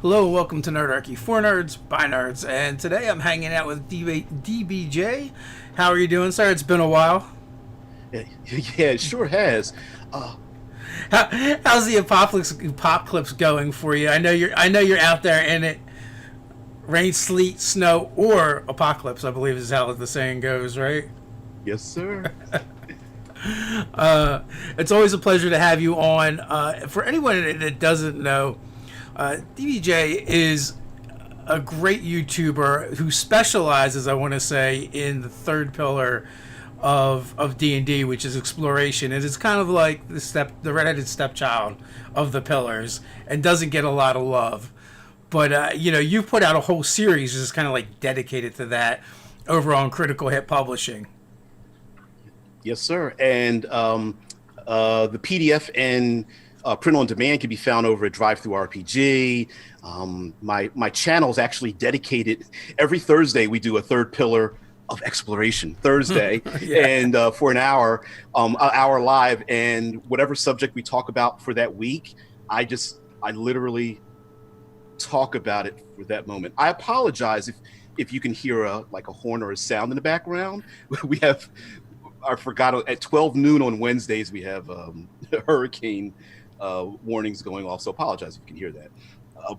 Hello, welcome to Nerdarchy for Nerds by Nerds, and today I'm hanging out with DBJ. How are you doing, sir? It's been a while. Yeah, yeah, it sure has. Uh, How's the apocalypse going for you? I know you're out there in it, rain, sleet, snow, or apocalypse. I believe is how the saying goes, right? yes, sir. It's always a pleasure to have you on. For anyone that doesn't know, DBJ is a great YouTuber who specializes, I want to say, in the third pillar of D&D, which is exploration. And it's kind of like the redheaded stepchild of the pillars, and doesn't get a lot of love. But you've put out a whole series just kind of like dedicated to that over on Critical Hit Publishing. Yes, sir. And the PDF and print on demand can be found over at Drive Through RPG. My channel is actually dedicated. Every Thursday, we do a third pillar of exploration Thursday, Yeah. and for an hour live, and whatever subject we talk about for that week, I literally talk about it for that moment. I apologize if you can hear like a horn or a sound in the background. We have I forgot at 12 noon on Wednesdays we have hurricane warnings going off. So apologize if you can hear that.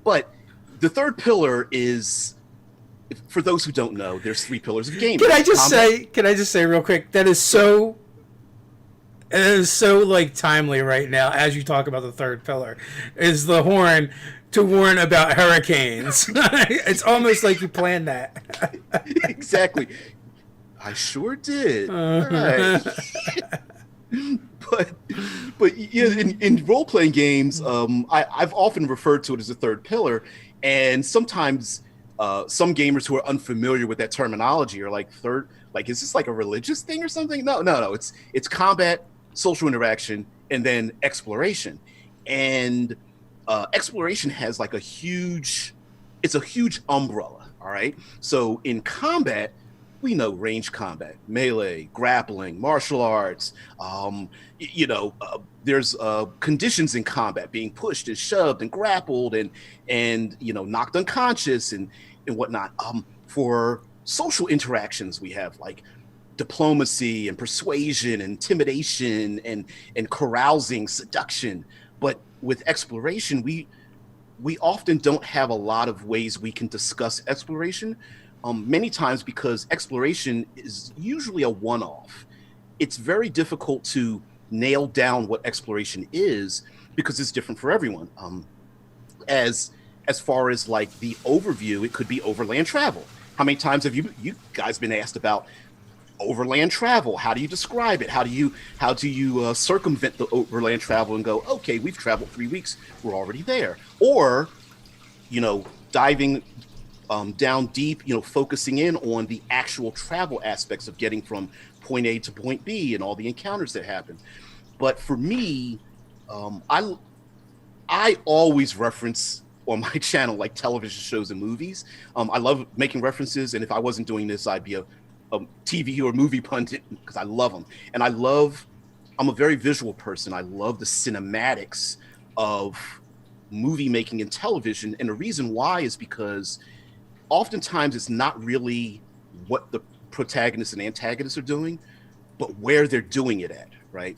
But the third pillar is, for those who don't know, there's three pillars of gaming. Can I just say real quick that is so like timely right now as you talk about the third pillar is the horn to warn about hurricanes. It's almost like you planned that. Exactly. I sure did. All right. but yeah, in role playing games, I've often referred to it as a third pillar, and sometimes some gamers who are unfamiliar with that terminology are like like, is this like a religious thing or something? No. It's combat, social interaction, and then exploration. And exploration has like it's a huge umbrella. All right. So in combat, we know range combat, melee, grappling, martial arts. There's conditions in combat, being pushed and shoved and grappled and knocked unconscious and whatnot. For social interactions, we have like diplomacy and persuasion, and intimidation and carousing, seduction. But with exploration, we often don't have a lot of ways we can discuss exploration. Many times, because exploration is usually a one-off. It's very difficult to nail down what exploration is because it's different for everyone. As far as like the overview, it could be overland travel. How many times have you guys been asked about overland travel? How do you describe it? How do you circumvent the overland travel and go, okay, we've traveled 3 weeks, we're already there? Or diving down deep, focusing in on the actual travel aspects of getting from point A to point B and all the encounters that happen. But for me, I always reference on my channel like television shows and movies. I love making references, and if I wasn't doing this, I'd be a TV or movie pundit because I love them. And I'm a very visual person. I love the cinematics of movie making and television. And the reason why is because oftentimes it's not really what the protagonists and antagonists are doing, but where they're doing it at, right?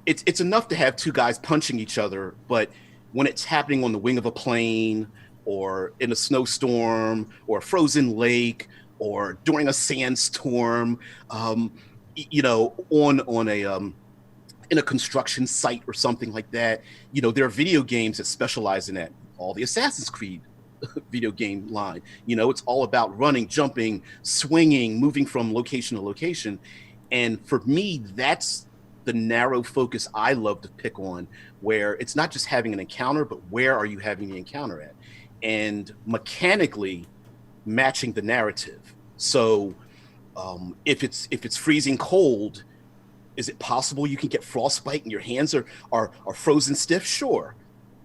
It's enough to have two guys punching each other, but when it's happening on the wing of a plane or in a snowstorm or a frozen lake or during a sandstorm, on a in a construction site or something like that, there are video games that specialize in that. All the Assassin's Creed video game line. It's all about running, jumping, swinging, moving from location to location. And for me, that's the narrow focus I love to pick on, where it's not just having an encounter, but where are you having the encounter at? And mechanically matching the narrative. So if it's freezing cold, is it possible you can get frostbite and your hands are frozen stiff? Sure.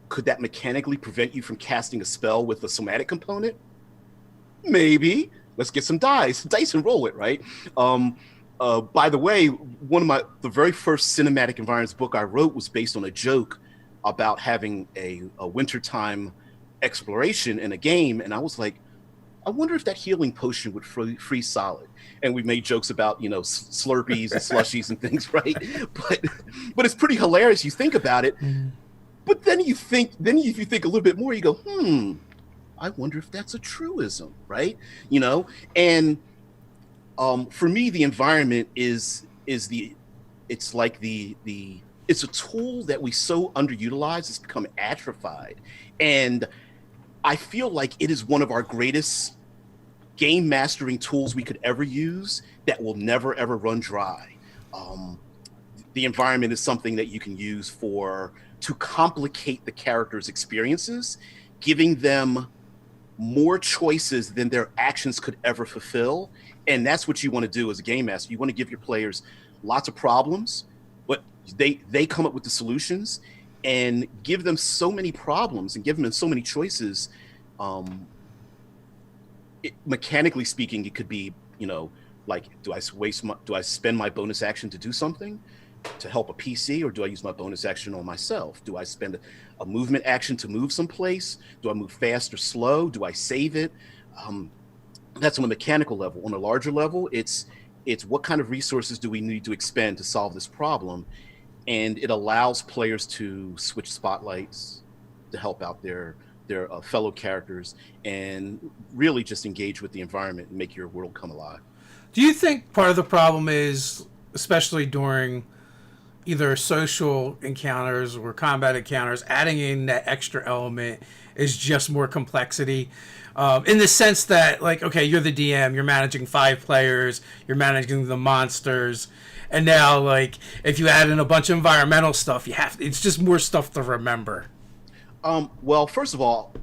Could that mechanically prevent you from casting a spell with a somatic component? Maybe. Let's get some dice and roll it, right? By the way, the very first cinematic environments book I wrote was based on a joke about having a wintertime exploration in a game, and I was like, I wonder if that healing potion would freeze solid. And we made jokes about, Slurpees and slushies and things, right? But it's pretty hilarious. You think about it, but then if you think a little bit more, you go, I wonder if that's a truism, right? And for me, the environment it's a tool that we so underutilize. It's become atrophied, and I feel like it is one of our greatest game mastering tools we could ever use that will never ever run dry. The environment is something that you can use to complicate the characters' experiences, giving them more choices than their actions could ever fulfill. And that's what you want to do as a game master. You want to give your players lots of problems, but they come up with the solutions, and give them so many problems and give them so many choices. Mechanically speaking, it could be, like, do I spend my bonus action to do something to help a PC, or do I use my bonus action on myself? Do I spend a movement action to move someplace? Do I move fast or slow? Do I save it? That's on a mechanical level. On a larger level, it's what kind of resources do we need to expend to solve this problem? And it allows players to switch spotlights to help out their fellow characters, and really just engage with the environment and make your world come alive. Do you think part of the problem is, especially during either social encounters or combat encounters, adding in that extra element is just more complexity? In the sense that, like, okay, you're the DM, you're managing 5 players, you're managing the monsters, and now, like, if you add in a bunch of environmental stuff, it's just more stuff to remember. Well, first of all,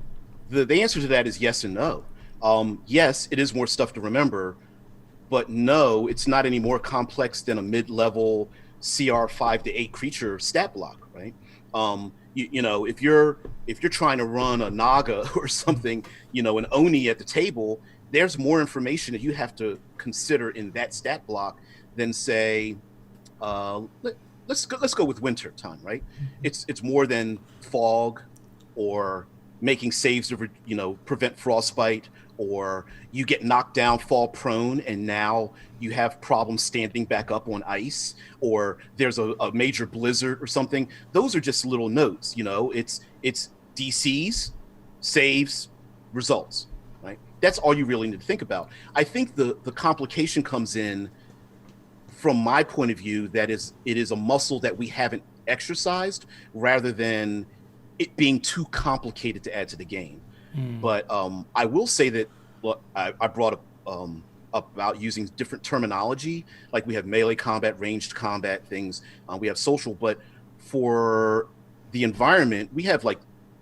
the answer to that is yes and no. Yes, it is more stuff to remember, but no, it's not any more complex than a mid-level CR 5 to 8 creature stat block, right? If you're trying to run a Naga or something, an Oni at the table, there's more information that you have to consider in that stat block than, say, let's go with winter time, right? It's more than fog, or making saves to prevent frostbite, or you get knocked down, fall prone, and now you have problems standing back up on ice, or there's a major blizzard or something. Those are just little notes. It's DCs, saves, results, right? That's all you really need to think about. I think the complication comes in, from my point of view, that it is a muscle that we haven't exercised, rather than it being too complicated to add to the game. But I will say that, I brought up about using different terminology. Like, we have melee combat, ranged combat things. We have social, but for the environment, we have like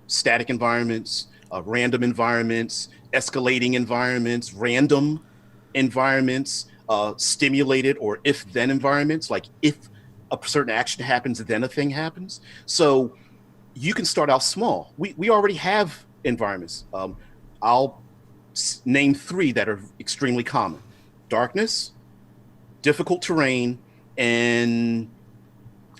static environments, random environments, escalating environments, random environments, stimulated or if-then environments. Like, if a certain action happens, then a thing happens. So you can start out small. We already have environments. I'll name 3 that are extremely common: darkness, difficult terrain, and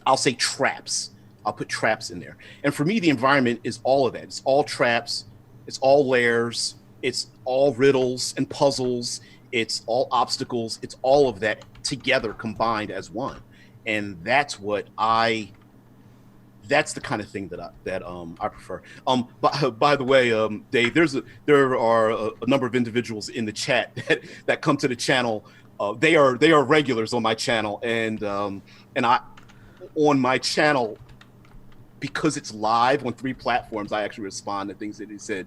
I'll say traps. I'll put traps in there. And for me, the environment is all of that. It's all traps. It's all layers. It's all riddles and puzzles. It's all obstacles. It's all of that together combined as one. And that's the kind of thing that I prefer. By the way, Dave, there are a number of individuals in the chat that come to the channel. They are regulars on my channel, and I, on my channel, because it's live on 3 platforms, I actually respond to things that he said.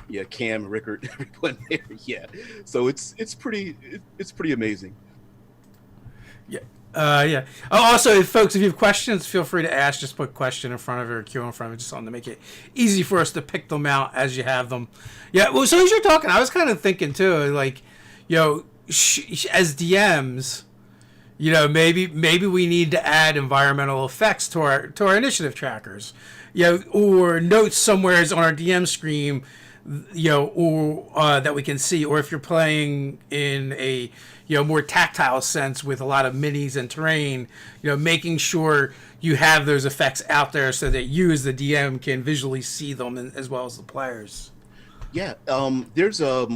Yeah, Cam, Rickard, everyone there. Yeah, so it's pretty amazing. Yeah. Yeah. Oh, also, folks, if you have questions, feel free to ask. Just put question in front of it or Q in front of it, just something to make it easy for us to pick them out as you have them. Yeah. Well, so as you're talking, I was kind of thinking too, like, as DMs, maybe we need to add environmental effects to our initiative trackers, or notes somewhere on our DM screen, or that we can see, or if you're playing in a more tactile sense with a lot of minis and terrain, making sure you have those effects out there so that you as the DM can visually see them as well as the players. Yeah, there's a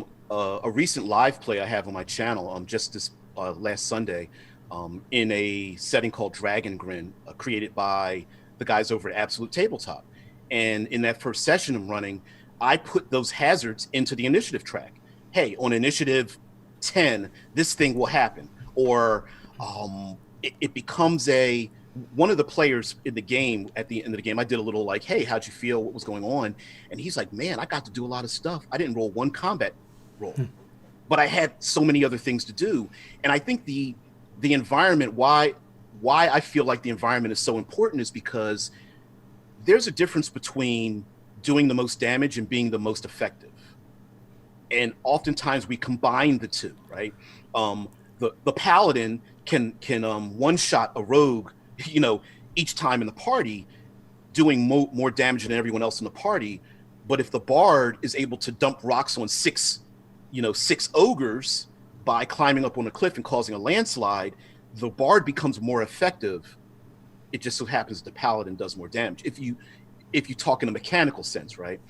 recent live play I have on my channel just this last Sunday in a setting called Dragon Grin, created by the guys over at Absolute Tabletop. And in that first session I'm running, I put those hazards into the initiative track. Hey, on initiative 10, this thing will happen. Or it becomes one of the players in the game, at the end of the game, I did a little like, hey, how'd you feel? What was going on? And he's like, man, I got to do a lot of stuff. I didn't roll one combat roll, but I had so many other things to do. And I think the environment, why I feel like the environment is so important is because there's a difference between doing the most damage and being the most effective. And oftentimes we combine the two, right? The paladin can one shot a rogue, each time in the party, doing more damage than everyone else in the party. But if the bard is able to dump rocks on six ogres by climbing up on a cliff and causing a landslide, the bard becomes more effective. It just so happens the paladin does more damage. If you talk in a mechanical sense, right?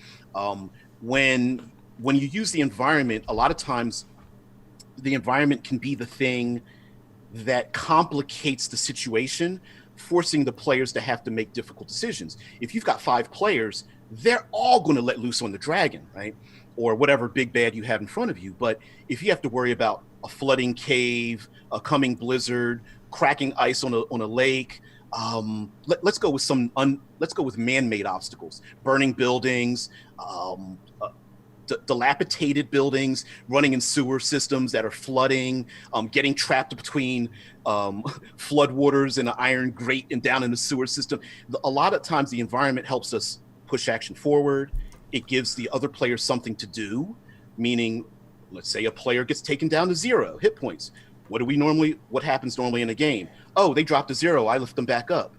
When you use the environment, a lot of times the environment can be the thing that complicates the situation, forcing the players to have to make difficult decisions. If you've got 5 players, they're all going to let loose on the dragon, right? Or whatever big bad you have in front of you. But if you have to worry about a flooding cave, a coming blizzard, cracking ice on a lake, let's go with man-made obstacles, burning buildings, dilapidated buildings, running in sewer systems that are flooding, getting trapped between floodwaters and an iron grate and down in the sewer system. A lot of times the environment helps us push action forward. It gives the other players something to do, meaning, let's say a player gets taken down to 0 hit points. What happens normally in a game? Oh, they dropped to 0. I lift them back up.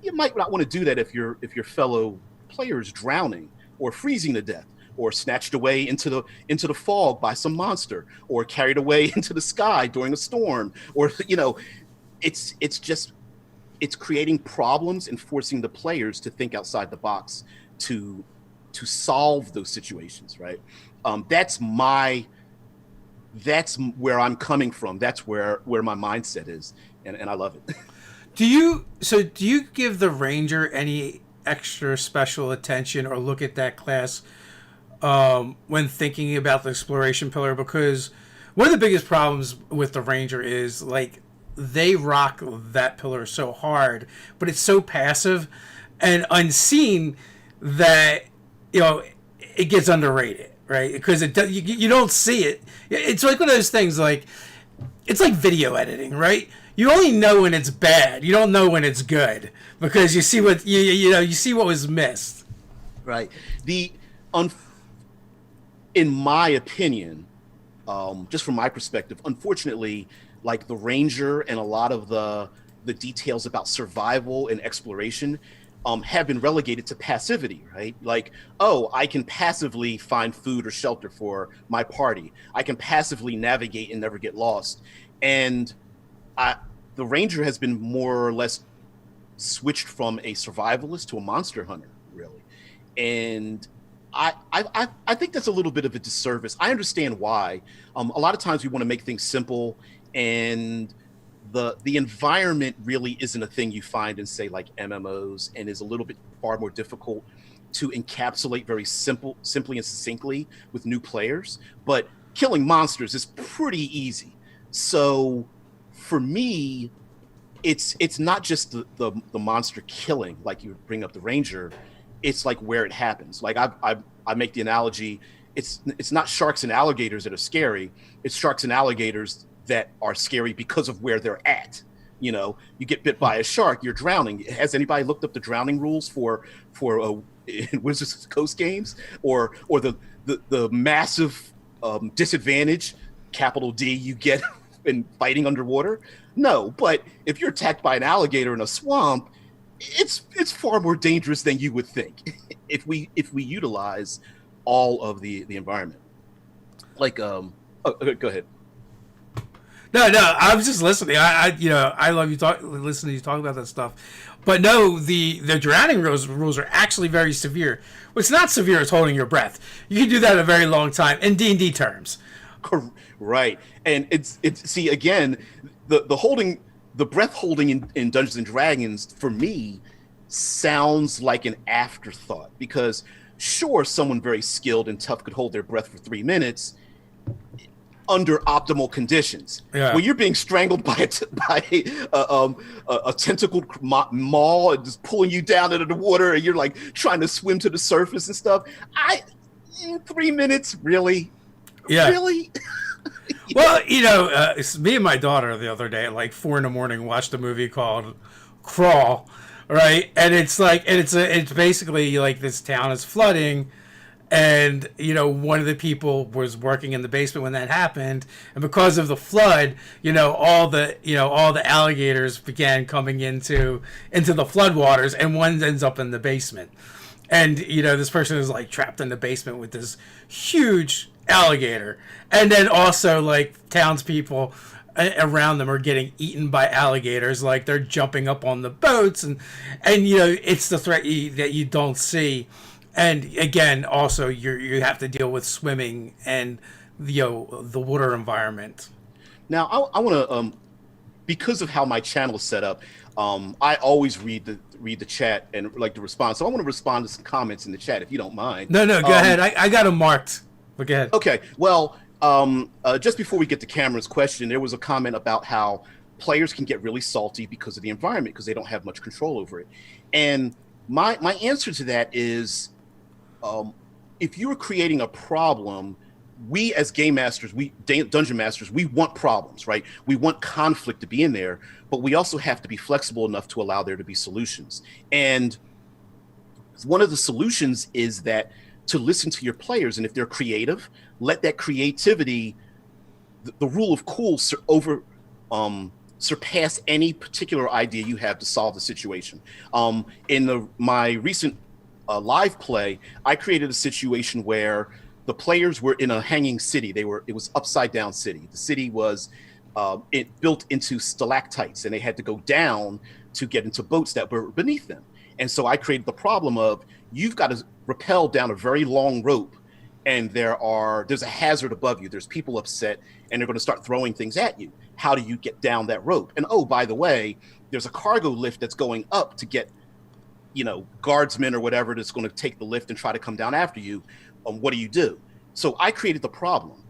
You might not want to do that if your fellow player is drowning or freezing to death, or snatched away into the fog by some monster, or carried away into the sky during a storm, or it's creating problems and forcing the players to think outside the box to solve those situations, right? That's where I'm coming from. That's where my mindset is, and I love it. Do you give the ranger any extra special attention or look at that class when thinking about the exploration pillar? Because one of the biggest problems with the ranger is like they rock that pillar so hard, but it's so passive and unseen that it gets underrated, right? Because you don't see it. It's like one of those things, like it's like video editing, right? You only know when it's bad. You don't know when it's good because you see what you see what was missed. Right. In my opinion, just from my perspective, unfortunately, like the ranger and a lot of the details about survival and exploration have been relegated to passivity, right? Like, oh, I can passively find food or shelter for my party. I can passively navigate and never get lost. And the ranger has been more or less switched from a survivalist to a monster hunter, really. And I think that's a little bit of a disservice. I understand why. A lot of times we want to make things simple, and the environment really isn't a thing you find in, say, like MMOs, and is a little bit far more difficult to encapsulate very simply and succinctly with new players. But killing monsters is pretty easy. So for me, it's not just the monster killing, like you bring up the ranger. It's like where it happens. Like I make the analogy, it's not sharks and alligators that are scary. It's sharks and alligators that are scary because of where they're at. You get bit by a shark, you're drowning. Has anybody looked up the drowning rules for Wizards of the Coast games, or the massive disadvantage, capital D, you get in fighting underwater? No, but if you're attacked by an alligator in a swamp, it's far more dangerous than you would think if we utilize all of the environment. Like go ahead. No, I was just listening. I love listening to you talk about that stuff. But no, the drowning rules are actually very severe. What's not severe is holding your breath. You can do that a very long time in D&D terms. Right. And it's see again, the holding the breath holding in Dungeons and Dragons for me sounds like an afterthought, because sure, someone very skilled and tough could hold their breath for 3 minutes under optimal conditions. Yeah. When you're being strangled by a tentacled maw and just pulling you down into the water, and you're like trying to swim to the surface and stuff. In 3 minutes, really? Yeah. Really? Well, it's me and my daughter the other day at like 4 a.m. watched a movie called Crawl, right? And it's basically like this town is flooding, and one of the people was working in the basement when that happened, and because of the flood, all the alligators began coming into the floodwaters, and one ends up in the basement. And this person is like trapped in the basement with this huge alligator, and then also like townspeople around them are getting eaten by alligators. Like they're jumping up on the boats, and it's the threat that you don't see. And again, also you have to deal with swimming and the water environment. Now I want to because of how my channel is set up, I always read the chat and like the response. So I want to respond to some comments in the chat if you don't mind. No, go ahead. I got them marked. But go ahead. Okay. Well, just before we get to Cameron's question, there was a comment about how players can get really salty because of the environment because they don't have much control over it. And my answer to that is, if you're creating a problem, we as game masters, dungeon masters, we want problems, right? We want conflict to be in there, but we also have to be flexible enough to allow there to be solutions. And one of the solutions is that to listen to your players, and if they're creative, let that creativity, the rule of cool, surpass any particular idea you have to solve the situation. In my recent live play, I created a situation where the players were in a hanging city. It was upside down city. The city was built into stalactites, and they had to go down to get into boats that were beneath them. And so I created the problem of, you've got to rappel down a very long rope, and there's a hazard above you. There's people upset, and they're going to start throwing things at you. How do you get down that rope? And oh, by the way, there's a cargo lift that's going up to get, guardsmen or whatever that's going to take the lift and try to come down after you. What do you do? So I created the problem.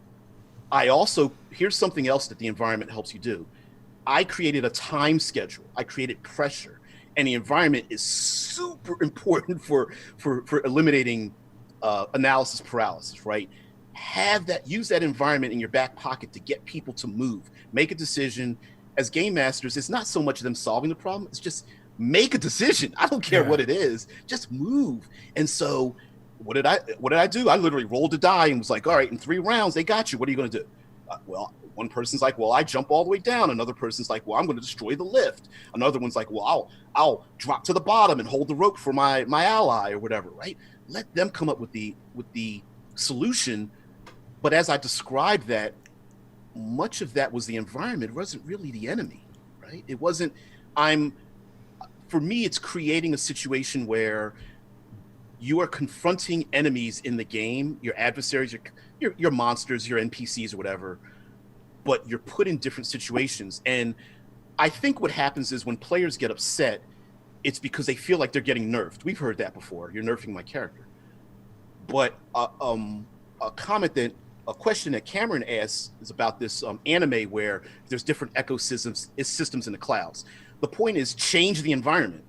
Here's something else that the environment helps you do. I created a time schedule. I created pressure. And the environment is super important for eliminating analysis paralysis, right? Use that environment in your back pocket to get people to move, make a decision. As game masters, it's not so much them solving the problem, it's just make a decision. I don't care what it is, just move. And so what did I do? I literally rolled a die and was like, all right, in 3 rounds, they got you. What are you going to do? Well, one person's like, well, I jump all the way down. Another person's like, well, I'm going to destroy the lift. Another one's like, well, I'll drop to the bottom and hold the rope for my ally or whatever, right? Let them come up with the solution. But as I described that, much of that was the environment. It wasn't really the enemy, right? It wasn't, for me, it's creating a situation where you are confronting enemies in the game, your adversaries, your monsters, your NPCs or whatever, but you're put in different situations. And I think what happens is when players get upset, it's because they feel like they're getting nerfed. We've heard that before. You're nerfing my character. But a question that Cameron asked is about this anime where there's different systems in the clouds. The point is, change the environment.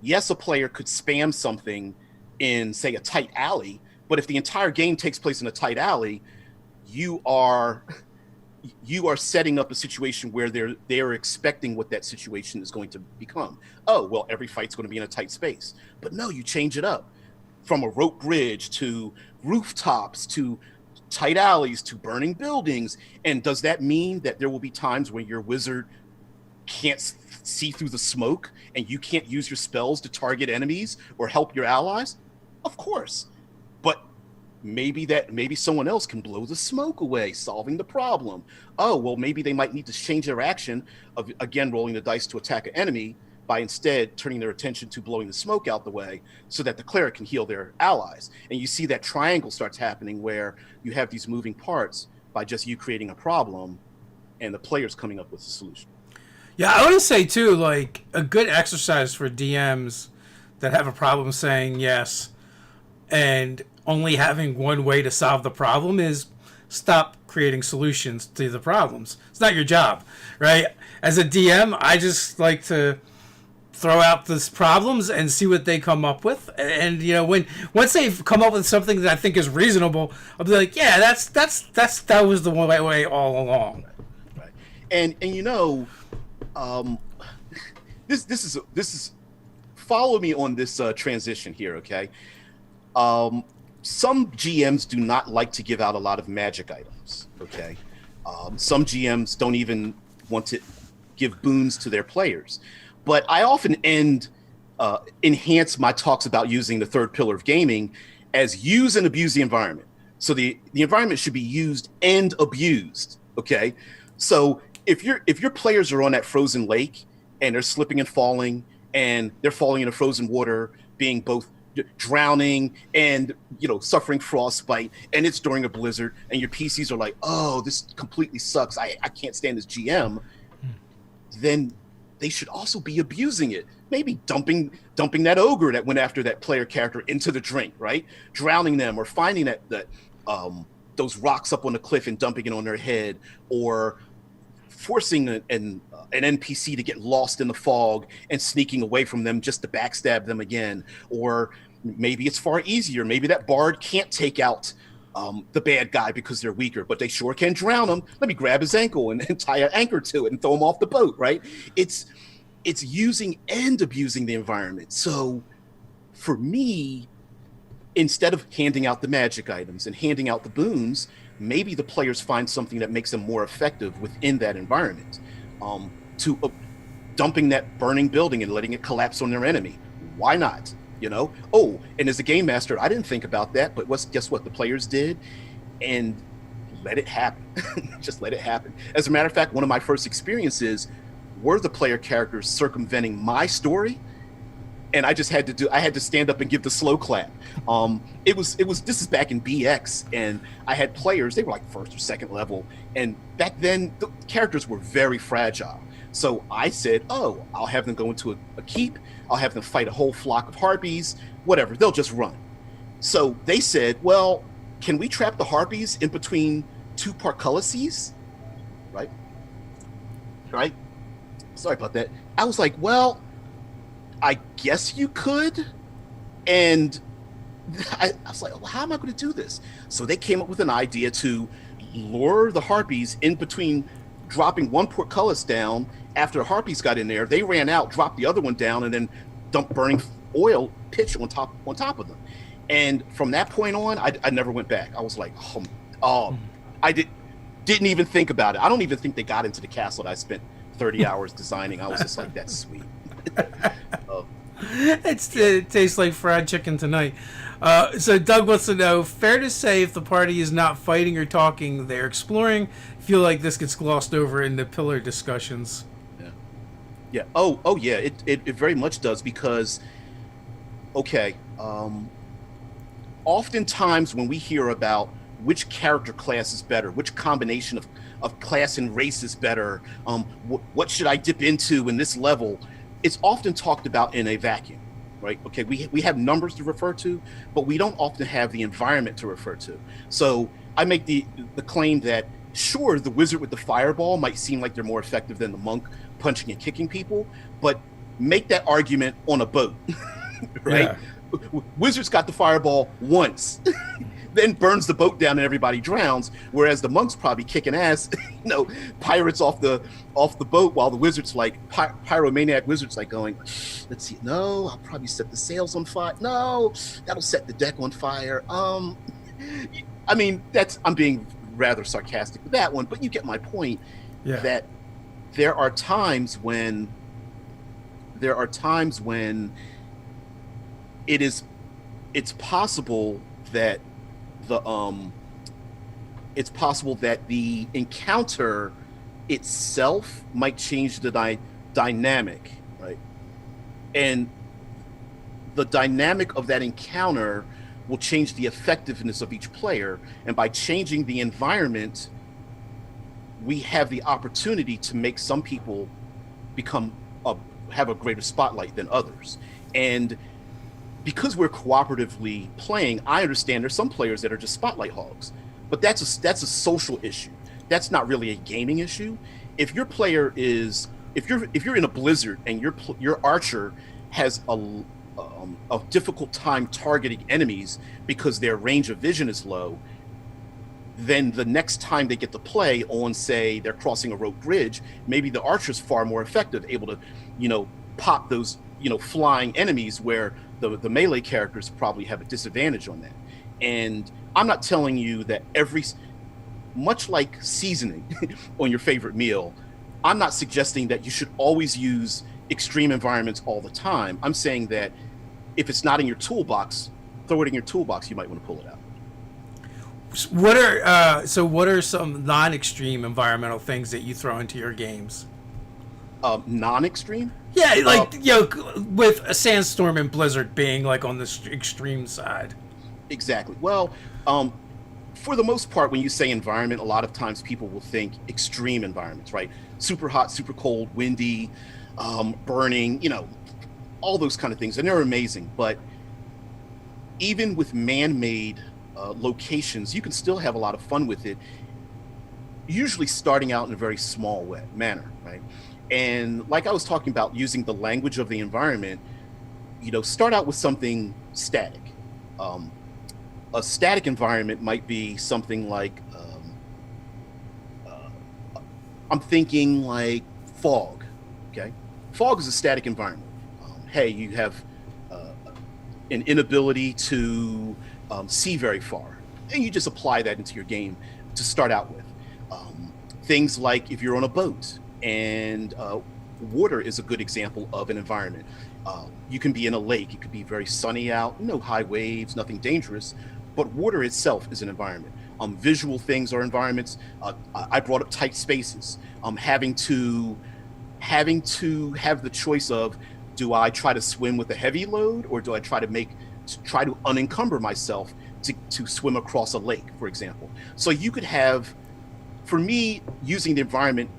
Yes, a player could spam something in, say, a tight alley, but if the entire game takes place in a tight alley, you are setting up a situation where they're expecting what that situation is going to become. Oh, well, every fight's going to be in a tight space. But no, you change it up from a rope bridge to rooftops to tight alleys to burning buildings. And does that mean that there will be times when your wizard can't see through the smoke and you can't use your spells to target enemies or help your allies? Of course. But maybe someone else can blow the smoke away, solving the problem. Oh, well, maybe they might need to change their action of, again, rolling the dice to attack an enemy by instead turning their attention to blowing the smoke out the way so that the cleric can heal their allies. And you see that triangle starts happening where you have these moving parts by just you creating a problem and the players coming up with a solution. Yeah, I want to say too, like a good exercise for DMs that have a problem saying yes and only having one way to solve the problem is stop creating solutions to the problems. It's not your job, right? As a DM, I just like to throw out these problems and see what they come up with. And once they've come up with something that I think is reasonable, I'll be like, yeah, that was the right way all along. Right. And this is follow me on this transition here, okay? Some GMs do not like to give out a lot of magic items, okay? Some GMs don't even want to give boons to their players. But I often enhance my talks about using the third pillar of gaming as use and abuse the environment. So the environment should be used and abused, okay? So if your players are on that frozen lake and they're slipping and falling and they're falling into frozen water, being both drowning and suffering frostbite, and it's during a blizzard, and your PCs are like, oh, this completely sucks, I can't stand this GM, then they should also be abusing it. Maybe dumping that ogre that went after that player character into the drink, right? Drowning them, or finding that those rocks up on the cliff and dumping it on their head, or forcing an NPC to get lost in the fog and sneaking away from them just to backstab them again. Or maybe it's far easier. Maybe that bard can't take out the bad guy because they're weaker, but they sure can drown him. Let me grab his ankle and tie an anchor to it and throw him off the boat, right? It's using and abusing the environment. So for me, instead of handing out the magic items and handing out the boons, maybe the players find something that makes them more effective within that environment. Dumping that burning building and letting it collapse on their enemy. Why not? Oh, and as a game master, I didn't think about that, but guess what? The players did, and let it happen. Just let it happen. As a matter of fact, one of my first experiences were the player characters circumventing my story, and I had to stand up and give the slow clap. This is back in BX, and I had players, they were like first or second level, and back then the characters were very fragile. So I said, oh, I'll have them go into a keep, I'll have them fight a whole flock of harpies, whatever, they'll just run. So they said, well, can we trap the harpies in between two portcullises? Right? Sorry about that. I was like, well, I guess you could. And I was like, well, how am I going to do this? So they came up with an idea to lure the harpies in between, dropping one portcullis down. After the harpies got in there, they ran out, dropped the other one down, and then dumped burning oil pitch on top of them. And from that point on, I never went back. I was like, I didn't even think about it. I don't even think they got into the castle that I spent 30 hours designing. I was just like, that's sweet. It tastes like fried chicken tonight. So Doug wants to know, fair to say if the party is not fighting or talking, they're exploring? Feel like this gets glossed over in the pillar discussions. Yeah. Oh yeah, it very much does, because oftentimes when we hear about which character class is better, which combination of class and race is better, what should I dip into in this level, it's often talked about in a vacuum, right? Okay, we have numbers to refer to, but we don't often have the environment to refer to. So I make the claim that, sure, the wizard with the fireball might seem like they're more effective than the monk punching and kicking people, but make that argument on a boat, right? Yeah. Wizard's got the fireball once, then burns the boat down and everybody drowns, whereas the monk's probably kicking ass, pirates off the boat, while the wizard's like, pyromaniac wizard's like going, let's see, no, I'll probably set the sails on fire. No, that'll set the deck on fire. I mean, I'm being rather sarcastic with that one, but you get my point. Yeah. That there are times when it's possible that the encounter itself might change the dynamic, right? And the dynamic of that encounter will change the effectiveness of each player. And by changing the environment, we have the opportunity to make some people become have a greater spotlight than others. And because we're cooperatively playing, I understand there's some players that are just spotlight hogs, but that's a social issue. That's not really a gaming issue. If your player is if you're in a blizzard and your archer has a difficult time targeting enemies because their range of vision is low, then the next time they get to play on, say, they're crossing a rope bridge, maybe the archer's far more effective, able to, pop those, flying enemies where the melee characters probably have a disadvantage on that. And I'm not telling you that much like seasoning on your favorite meal, I'm not suggesting that you should always use extreme environments all the time. I'm saying that if it's not in your toolbox, throw it in your toolbox. You might want to pull it out. What are some non-extreme environmental things that you throw into your games? Non-extreme? Yeah, like with a sandstorm and blizzard being like on the extreme side. Exactly. Well, for the most part, when you say environment, a lot of times people will think extreme environments, right? Super hot, super cold, windy, burning, all those kind of things, and they're amazing. But even with man-made locations, you can still have a lot of fun with it, usually starting out in a very small manner, right? And like I was talking about, using the language of the environment, start out with something static. A static environment might be something like, I'm thinking like fog, okay? Fog is a static environment. Hey, you have an inability to see very far, and you just apply that into your game to start out with. Things like if you're on a boat, and water is a good example of an environment. You can be in a lake, it could be very sunny out, no high waves, nothing dangerous, but water itself is an environment. Visual things are environments. I brought up tight spaces. Having to have the choice of, do I try to swim with a heavy load, or do I try to unencumber myself to swim across a lake, for example? So you could have, for me, using the environment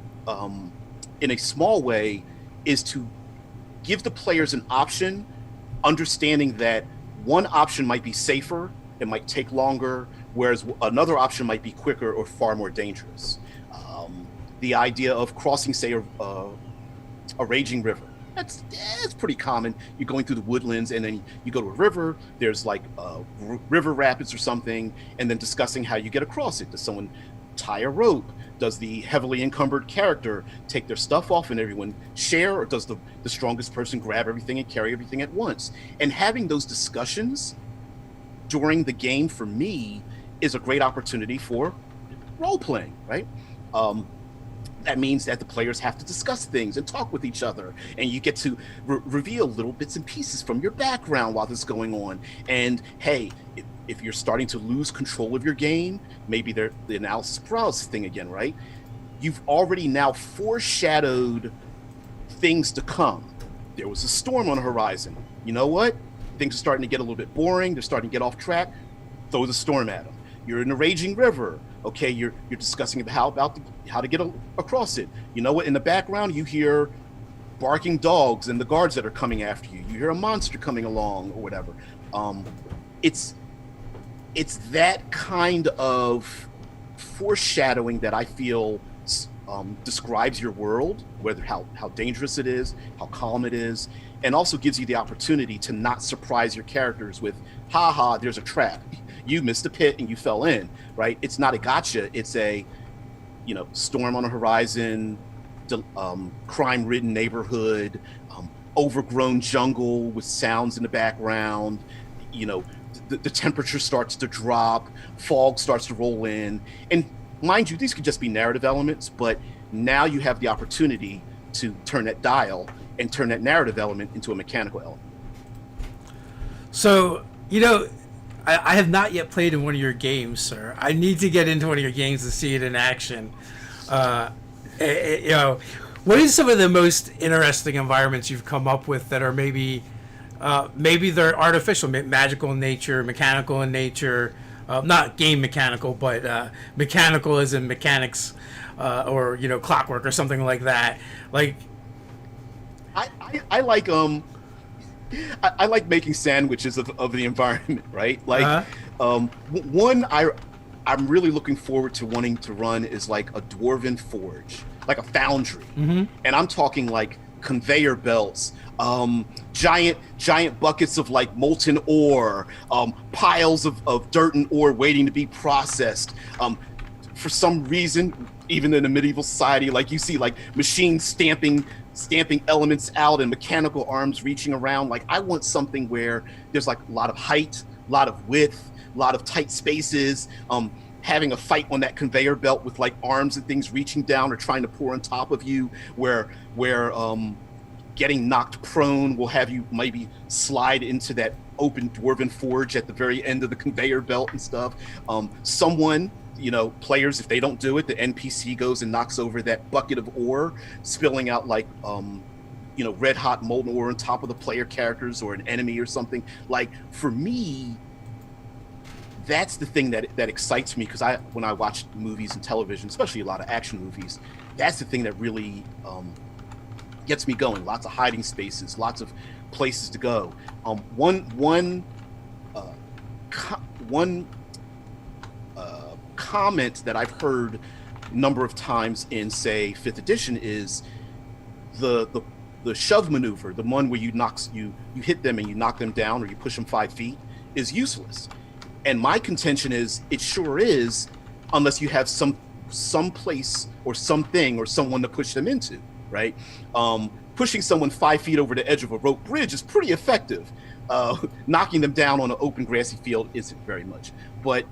in a small way is to give the players an option, understanding that one option might be safer, it might take longer, whereas another option might be quicker or far more dangerous. The idea of crossing, say, a raging river. That's pretty common. You're going through the woodlands, and then you go to a river. There's like river rapids or something, and then discussing how you get across it. Does someone tie a rope? Does the heavily encumbered character take their stuff off and everyone share, or does the strongest person grab everything and carry everything at once? And having those discussions during the game, for me, is a great opportunity for role playing, right? That means that the players have to discuss things and talk with each other, and you get to reveal little bits and pieces from your background while this is going on. And hey, if you're starting to lose control of your game, maybe the analysis paralysis thing again, right? You've already now foreshadowed things to come. There was a storm on the horizon. You know what? Things are starting to get a little bit boring. They're starting to get off track. Throw the storm at them. You're in a raging river. Okay, you're discussing how to get across it. You know what? In the background, you hear barking dogs and the guards that are coming after you. You hear a monster coming along or whatever. It's that kind of foreshadowing that I feel describes your world, whether how dangerous it is, how calm it is, and also gives you the opportunity to not surprise your characters with, ha ha, there's a trap. You missed a pit and you fell in, right? It's not a gotcha. It's a, storm on the horizon, crime-ridden neighborhood, overgrown jungle with sounds in the background. The temperature starts to drop, fog starts to roll in. And mind you, these could just be narrative elements, but now you have the opportunity to turn that dial and turn that narrative element into a mechanical element. So, I have not yet played in one of your games, sir. I need to get into one of your games to see it in action. What is some of the most interesting environments you've come up with that are maybe they're artificial, magical in nature, mechanical in nature, not game mechanical, but mechanical as in mechanics, or clockwork or something like that. Like, I like I like making sandwiches of the environment, right? Like, one I'm really looking forward to wanting to run is like a dwarven forge, like a foundry, and I'm talking like conveyor belts, giant buckets of like molten ore, piles of dirt and ore waiting to be processed. For some reason, even in a medieval society, like you see like machines stamping elements out and mechanical arms reaching around. Like I want something where there's like a lot of height, a lot of width, a lot of tight spaces, having a fight on that conveyor belt with like arms and things reaching down or trying to pour on top of you, where getting knocked prone will have you maybe slide into that open dwarven forge at the very end of the conveyor belt and stuff. Someone, players, if they don't do it, the NPC goes and knocks over that bucket of ore, spilling out like red hot molten ore on top of the player characters or an enemy or something. Like for me, that's the thing that excites me, because when I watch movies and television, especially a lot of action movies, that's the thing that really gets me going. Lots of hiding spaces, lots of places to go. One comment that I've heard a number of times in, say, 5th edition is the shove maneuver, the one where you hit them and you knock them down or you push them 5 feet, is useless. And my contention is it sure is, unless you have some place or something or someone to push them into, right? Pushing someone 5 feet over the edge of a rope bridge is pretty effective. Knocking them down on an open grassy field isn't very much. But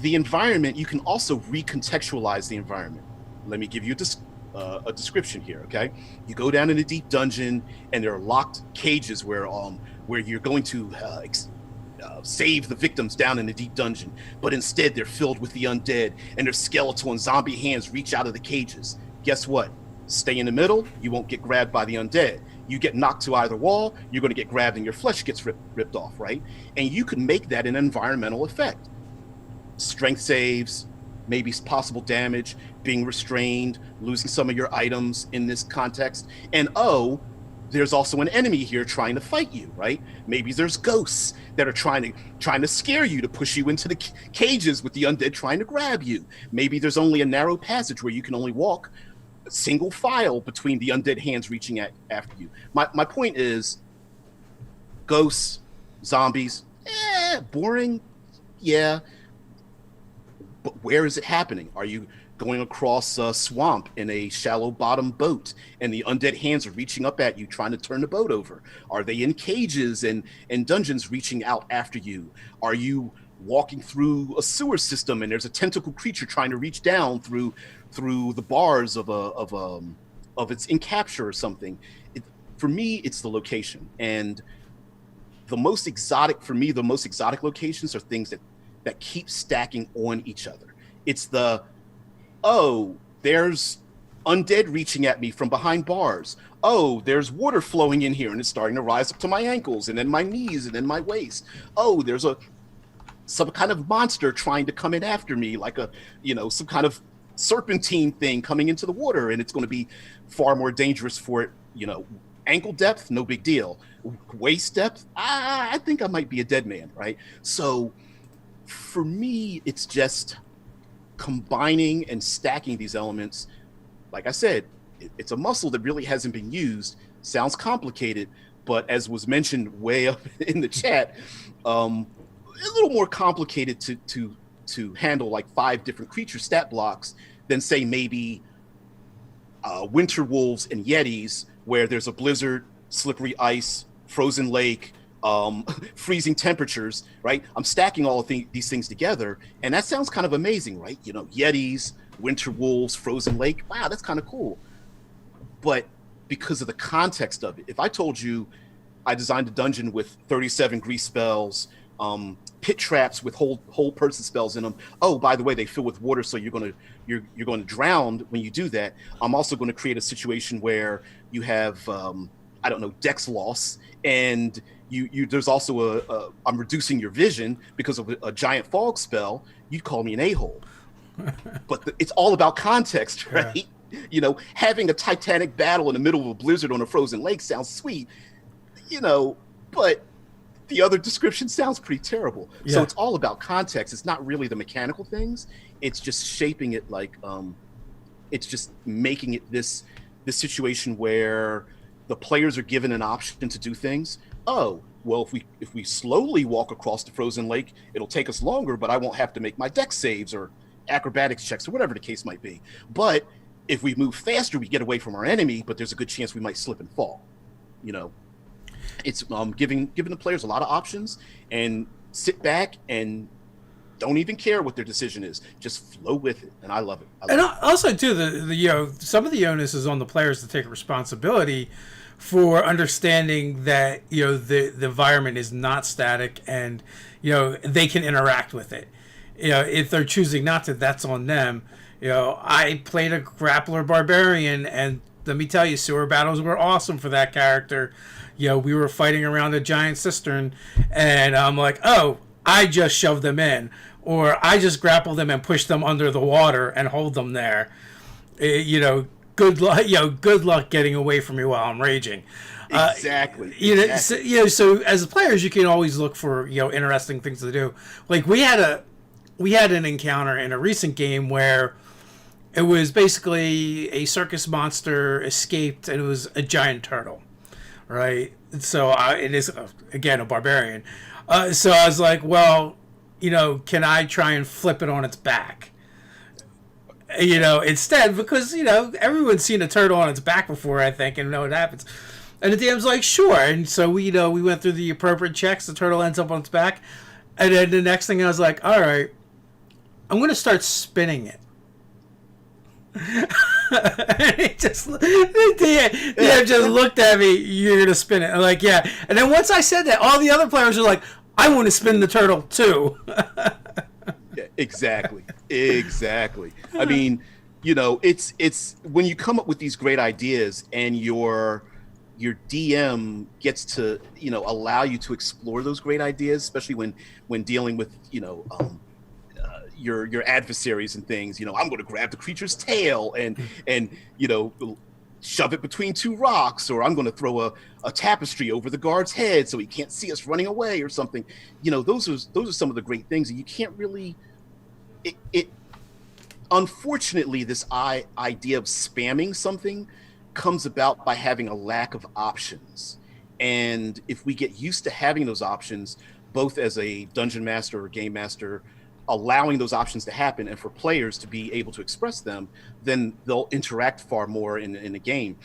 the environment, you can also recontextualize the environment. Let me give you a description here, okay? You go down in a deep dungeon, and there are locked cages where you're going to save the victims down in the deep dungeon, but instead they're filled with the undead, and their skeletal and zombie hands reach out of the cages. Guess what? Stay in the middle, you won't get grabbed by the undead. You get knocked to either wall, you're going to get grabbed and your flesh gets ripped off, right? And you can make that an environmental effect. Strength saves, maybe possible damage, being restrained, losing some of your items in this context. And there's also an enemy here trying to fight you, right? Maybe there's ghosts that are trying to scare you, to push you into the cages with the undead trying to grab you. Maybe there's only a narrow passage where you can only walk a single file between the undead hands reaching after you. My point is, ghosts, zombies, boring, yeah. But where is it happening? Are you going across a swamp in a shallow bottom boat and the undead hands are reaching up at you trying to turn the boat over? Are they in cages and dungeons reaching out after you? Are you walking through a sewer system and there's a tentacle creature trying to reach down through the bars of its encapture or something? For me, it's the location. And the most exotic locations are things that keep stacking on each other. It's there's undead reaching at me from behind bars. There's water flowing in here and it's starting to rise up to my ankles and then my knees and then my waist. There's some kind of monster trying to come in after me, like some kind of serpentine thing coming into the water, and it's going to be far more dangerous for it. Ankle depth, no big deal. Waist depth, I think I might be a dead man, right? So for me, it's just combining and stacking these elements. Like I said, it's a muscle that really hasn't been used. Sounds complicated, but as was mentioned way up in the chat, a little more complicated to handle like 5 different creature stat blocks than, say, maybe winter wolves and yetis, where there's a blizzard, slippery ice, frozen lake, freezing temperatures, right? I'm stacking all of these things together, and that sounds kind of amazing, right? Yetis, winter wolves, frozen lake. Wow, that's kind of cool. But because of the context of it, if I told you I designed a dungeon with 37 grease spells, pit traps with whole person spells in them. Oh, by the way, they fill with water, so you're going to drown when you do that. I'm also going to create a situation where you have I don't know, dex loss, and you there's also I'm reducing your vision because of a giant fog spell. You'd call me an a-hole. But it's all about context, right? Yeah. Having a titanic battle in the middle of a blizzard on a frozen lake sounds sweet, but the other description sounds pretty terrible. Yeah. So it's all about context. It's not really the mechanical things. It's just shaping it like, it's just making it this situation where the players are given an option to do things. Oh, well, if we slowly walk across the frozen lake, it'll take us longer, but I won't have to make my dex saves or acrobatics checks or whatever the case might be. But if we move faster, we get away from our enemy, but there's a good chance we might slip and fall. It's giving the players a lot of options, and sit back and don't even care what their decision is. Just flow with it, and I love it. Also, too, the some of the onus is on the players to take responsibility for understanding that the environment is not static, and they can interact with it. If they're choosing not to, that's on them. I played a grappler barbarian, and let me tell you, sewer battles were awesome for that character. We were fighting around a giant cistern, and I'm like, oh, I just shoved them in, or I just grappled them and pushed them under the water and hold them there. Good luck. Good luck getting away from me while I'm raging. Exactly. So as players, you can always look for interesting things to do. Like we had an encounter in a recent game where it was basically a circus monster escaped, and it was a giant turtle, right? So it is again a barbarian. So I was like, well, can I try and flip it on its back? Instead, because everyone's seen a turtle on its back before, I think, and know what happens. And the DM's like, sure. And so we went through the appropriate checks. The turtle ends up on its back, and then the next thing I was like, all right, I'm going to start spinning it. It just the DM just looked at me. You're going to spin it. I'm like, yeah. And then once I said that, all the other players are like, I want to spin the turtle too. Yeah, exactly. I mean, it's when you come up with these great ideas and your DM gets to allow you to explore those great ideas, especially when dealing with your adversaries and things. I'm going to grab the creature's tail and shove it between two rocks, or I'm going to throw a tapestry over the guard's head so he can't see us running away or something. Those are some of the great things, and you can't really. It unfortunately, this idea of spamming something comes about by having a lack of options. And if we get used to having those options, both as a dungeon master or game master, allowing those options to happen and for players to be able to express them, then they'll interact far more in the game.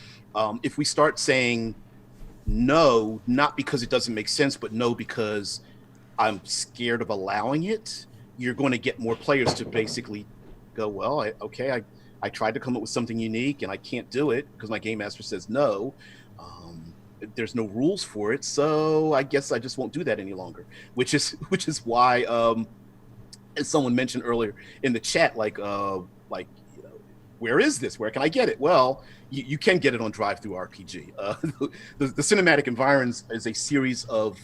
If we start saying no, not because it doesn't make sense, but no because I'm scared of allowing it, you're going to get more players to basically go, well, I tried to come up with something unique and I can't do it because my game master says no. There's no rules for it, so I guess I just won't do that any longer. Which is why, as someone mentioned earlier in the chat, where is this? Where can I get it? Well, you can get it on Drive-Thru RPG. The Cinematic Environs is a series of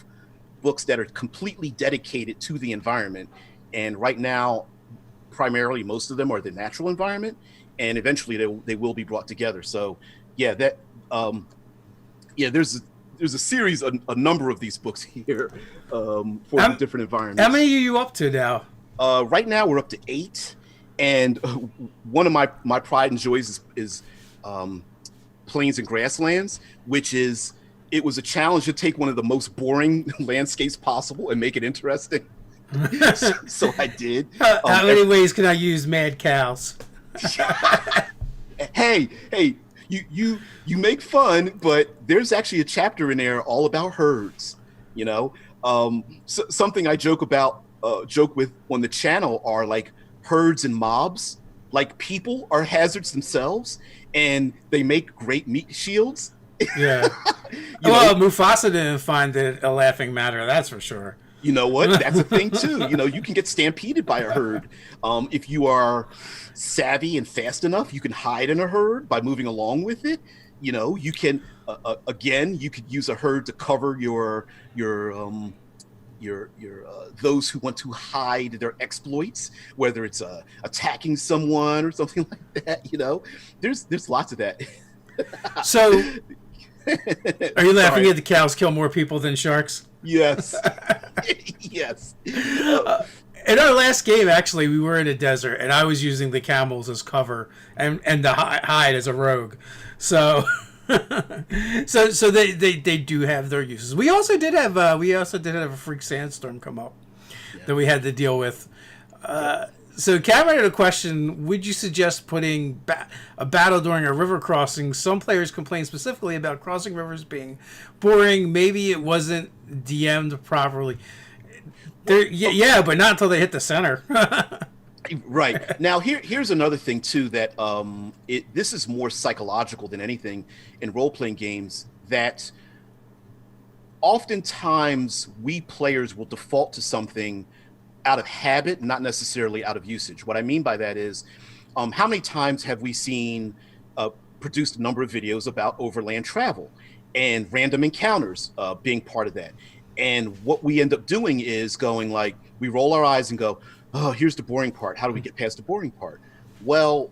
books that are completely dedicated to the environment, and right now, primarily most of them are the natural environment, and eventually they will be brought together. So, yeah, that. There's a series, a number of these books here for the different environments. How many are you up to now? Right now we're up to 8, and one of my pride and joys is Plains and Grasslands, which is it was a challenge to take one of the most boring landscapes possible and make it interesting. so I did. How many ways can I use mad cows? Hey. You make fun, but there's actually a chapter in there all about herds. Something I joke with on the channel are like herds and mobs. Like people are hazards themselves, and they make great meat shields. Yeah. Well, Mufasa didn't find it a laughing matter, that's for sure. You know what? That's a thing too. You know, you can get stampeded by a herd. If you are savvy and fast enough, you can hide in a herd by moving along with it. You know, you can again, you could use a herd to cover your those who want to hide their exploits, whether it's attacking someone or something like that. You know, there's lots of that. So, are you laughing at the cows kill more people than sharks? Yes. Yes. In our last game, actually, we were in a desert, and I was using the camels as cover and the hide as a rogue. So, so they do have their uses. We also did have a freak sandstorm come up that we had to deal with. So Cameron had a question: would you suggest putting a battle during a river crossing? Some players complain specifically about crossing rivers being boring. Maybe it wasn't DM'd properly. Yeah, but not until they hit the center. Right. Now, here's another thing, too, that this is more psychological than anything in role-playing games, that oftentimes we players will default to something out of habit, not necessarily out of usage. What I mean by that is, how many times have we seen produced a number of videos about overland travel and random encounters being part of that? And what we end up doing is going like, we roll our eyes and go, oh, here's the boring part. How do we get past the boring part? Well,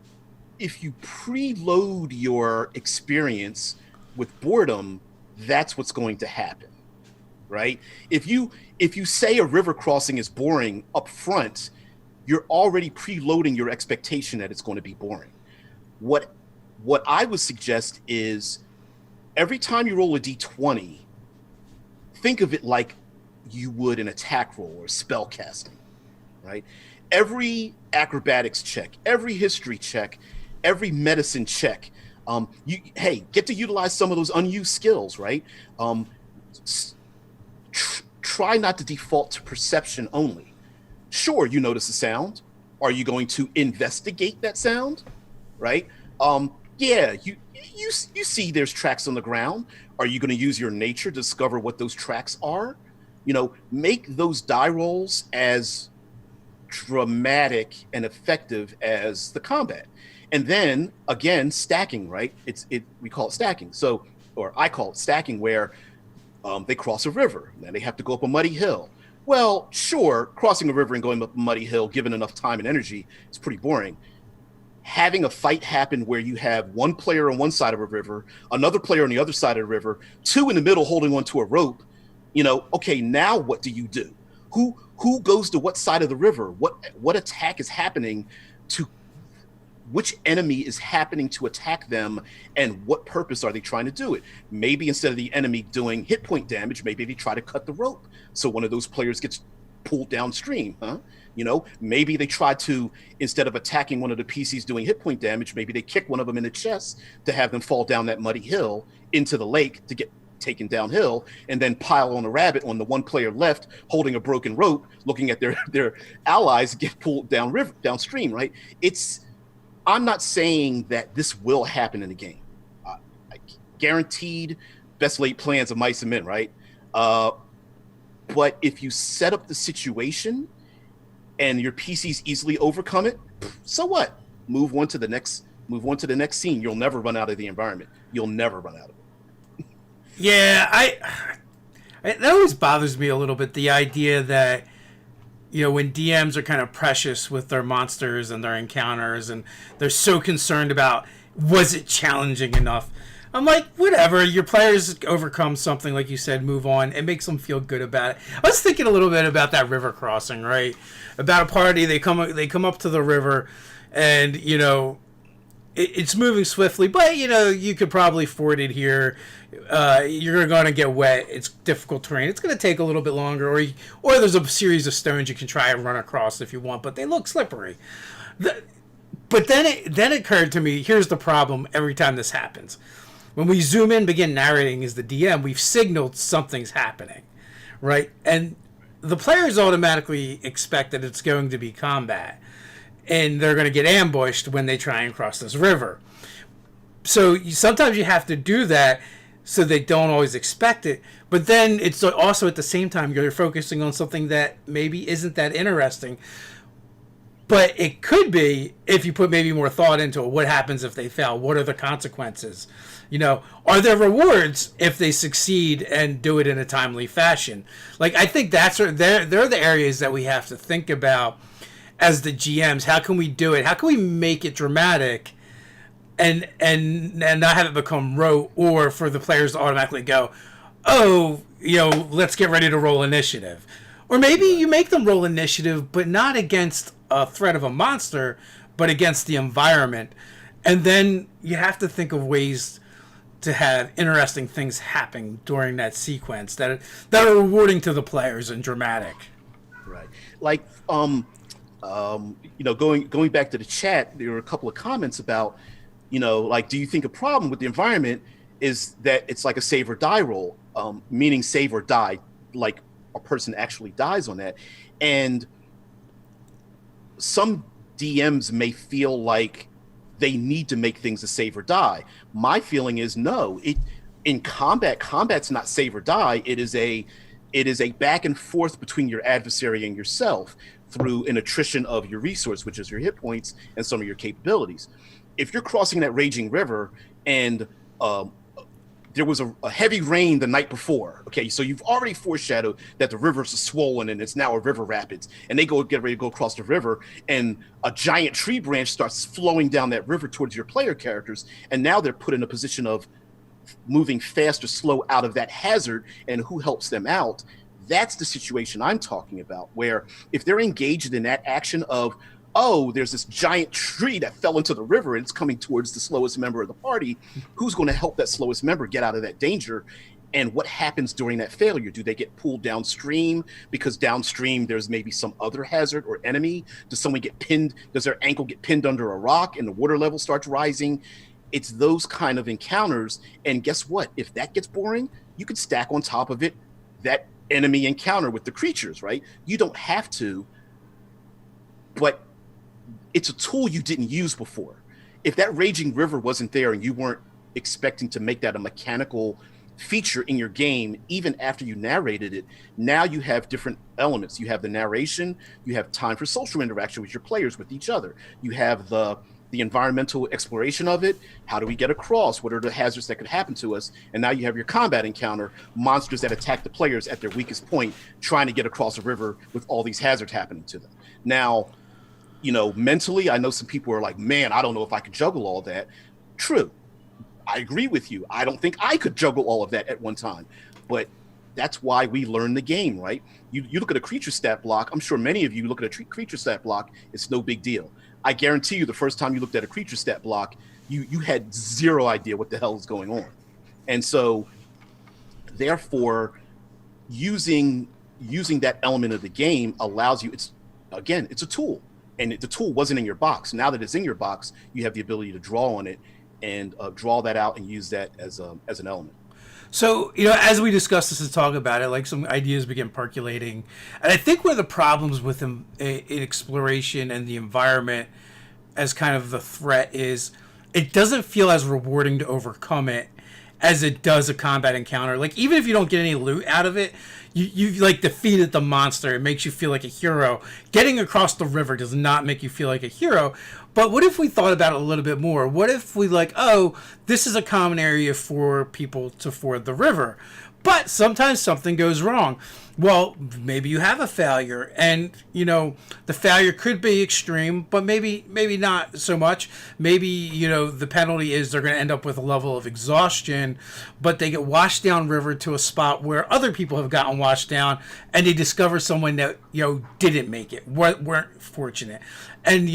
if you preload your experience with boredom, that's what's going to happen, right? If you say a river crossing is boring up front, you're already preloading your expectation that it's going to be boring. What I would suggest is every time you roll a d20, think of it like you would an attack roll or spell casting, right? Every acrobatics check, every history check, every medicine check, get to utilize some of those unused skills, right? Try not to default to perception only. Sure, you notice a sound. Are you going to investigate that sound, right? Yeah, you see there's tracks on the ground. Are you going to use your nature to discover what those tracks are? You know, make those die rolls as dramatic and effective as the combat. And then again, stacking, right? We call it stacking. So, or I call it stacking, where they cross a river, then they have to go up a muddy hill. Well, sure, crossing a river and going up a muddy hill, given enough time and energy, is pretty boring. Having a fight happen where you have one player on one side of a river, another player on the other side of the river, two in the middle holding onto a rope, you know, okay, now what do you do? Who goes to what side of the river? What attack is happening to which enemy is happening to attack them, and what purpose are they trying to do it? Maybe instead of the enemy doing hit point damage, maybe they try to cut the rope so one of those players gets pulled downstream, huh? You know, maybe they try to, instead of attacking one of the PCs doing hit point damage, maybe they kick one of them in the chest to have them fall down that muddy hill into the lake to get taken downhill, and then pile on a rabbit on the one player left holding a broken rope, looking at their allies get pulled downstream, right? I'm not saying that this will happen in the game. I guaranteed best laid plans of mice and men, right? But if you set up the situation and your PCs easily overcome it, so what? Move on to the next scene. You'll never run out of the environment. You'll never run out of it. Yeah, that always bothers me a little bit, the idea that, you know, when DMs are kind of precious with their monsters and their encounters, and they're so concerned about, was it challenging enough? I'm like, whatever, your players overcome something, like you said, move on. It makes them feel good about it. I was thinking a little bit about that river crossing, right? About a party, they come up to the river, and, you know, it's moving swiftly, but, you know, you could probably ford it here. You're going to get wet. It's difficult terrain. It's going to take a little bit longer, or there's a series of stones you can try and run across if you want, but they look slippery. But then it occurred to me, here's the problem every time this happens. When we zoom in, begin narrating as the DM, we've signaled something's happening, right? And the players automatically expect that it's going to be combat, and they're going to get ambushed when they try and cross this river. So sometimes you have to do that. so they don't always expect it. But then it's also at the same time you're focusing on something that maybe isn't that interesting. But it could be if you put maybe more thought into it. What happens if they fail? What are the consequences? Are there rewards if they succeed and do it in a timely fashion? Like, I think they're the areas that we have to think about as the GMs. How can we do it? How can we make it dramatic and not have it become rote, or for the players to automatically go, oh, let's get ready to roll initiative. Or maybe you make them roll initiative, but not against a threat of a monster, but against the environment. And then you have to think of ways to have interesting things happen during that sequence that are rewarding to the players and dramatic. Right. Like, going back to the chat, there were a couple of comments about, like, do you think a problem with the environment is that it's like a save or die roll, meaning save or die, like a person actually dies on that. And some DMs may feel like they need to make things a save or die. My feeling is no. In combat's not save or die. It is a back and forth between your adversary and yourself through an attrition of your resource, which is your hit points and some of your capabilities. If you're crossing that raging river and there was a heavy rain the night before, okay, so you've already foreshadowed that the rivers are swollen and it's now a river rapids, and they get ready to go across the river, and a giant tree branch starts flowing down that river towards your player characters, and now they're put in a position of moving fast or slow out of that hazard, and who helps them out? That's the situation I'm talking about, where if they're engaged in that action of, oh, there's this giant tree that fell into the river and it's coming towards the slowest member of the party, who's going to help that slowest member get out of that danger? And what happens during that failure? Do they get pulled downstream because downstream there's maybe some other hazard or enemy? Does someone get pinned? Does their ankle get pinned under a rock and the water level starts rising? It's those kind of encounters. And guess what? If that gets boring, you could stack on top of it that enemy encounter with the creatures, right? You don't have to, but it's a tool you didn't use before. If that raging river wasn't there and you weren't expecting to make that a mechanical feature in your game, even after you narrated it, now you have different elements. You have the narration, you have time for social interaction with your players, with each other. You have the environmental exploration of it. How do we get across? What are the hazards that could happen to us? And now you have your combat encounter, monsters that attack the players at their weakest point, trying to get across a river with all these hazards happening to them. Now, mentally, I know some people are like, man, I don't know if I could juggle all that. True. I agree with you. I don't think I could juggle all of that at one time. But that's why we learn the game, right? You look at a creature stat block. I'm sure many of you look at a creature stat block. It's no big deal. I guarantee you the first time you looked at a creature stat block, you had zero idea what the hell is going on. And so, therefore, using that element of the game allows you, it's a tool. And the tool wasn't in your box. Now that it's in your box, you have the ability to draw on it and draw that out and use that as an element. So, as we discuss this and talk about it, like, some ideas begin percolating. And I think where the problems with in exploration and the environment as kind of the threat is, it doesn't feel as rewarding to overcome it as it does a combat encounter. Like, even if you don't get any loot out of it, you like defeated the monster. It makes you feel like a hero. Getting across the river does not make you feel like a hero. But what if we thought about it a little bit more? What if we this is a common area for people to ford the river, but sometimes something goes wrong. Well, maybe you have a failure, and the failure could be extreme, but maybe not so much. Maybe the penalty is they're going to end up with a level of exhaustion, but they get washed down river to a spot where other people have gotten washed down, and they discover someone that didn't make it, weren't fortunate, and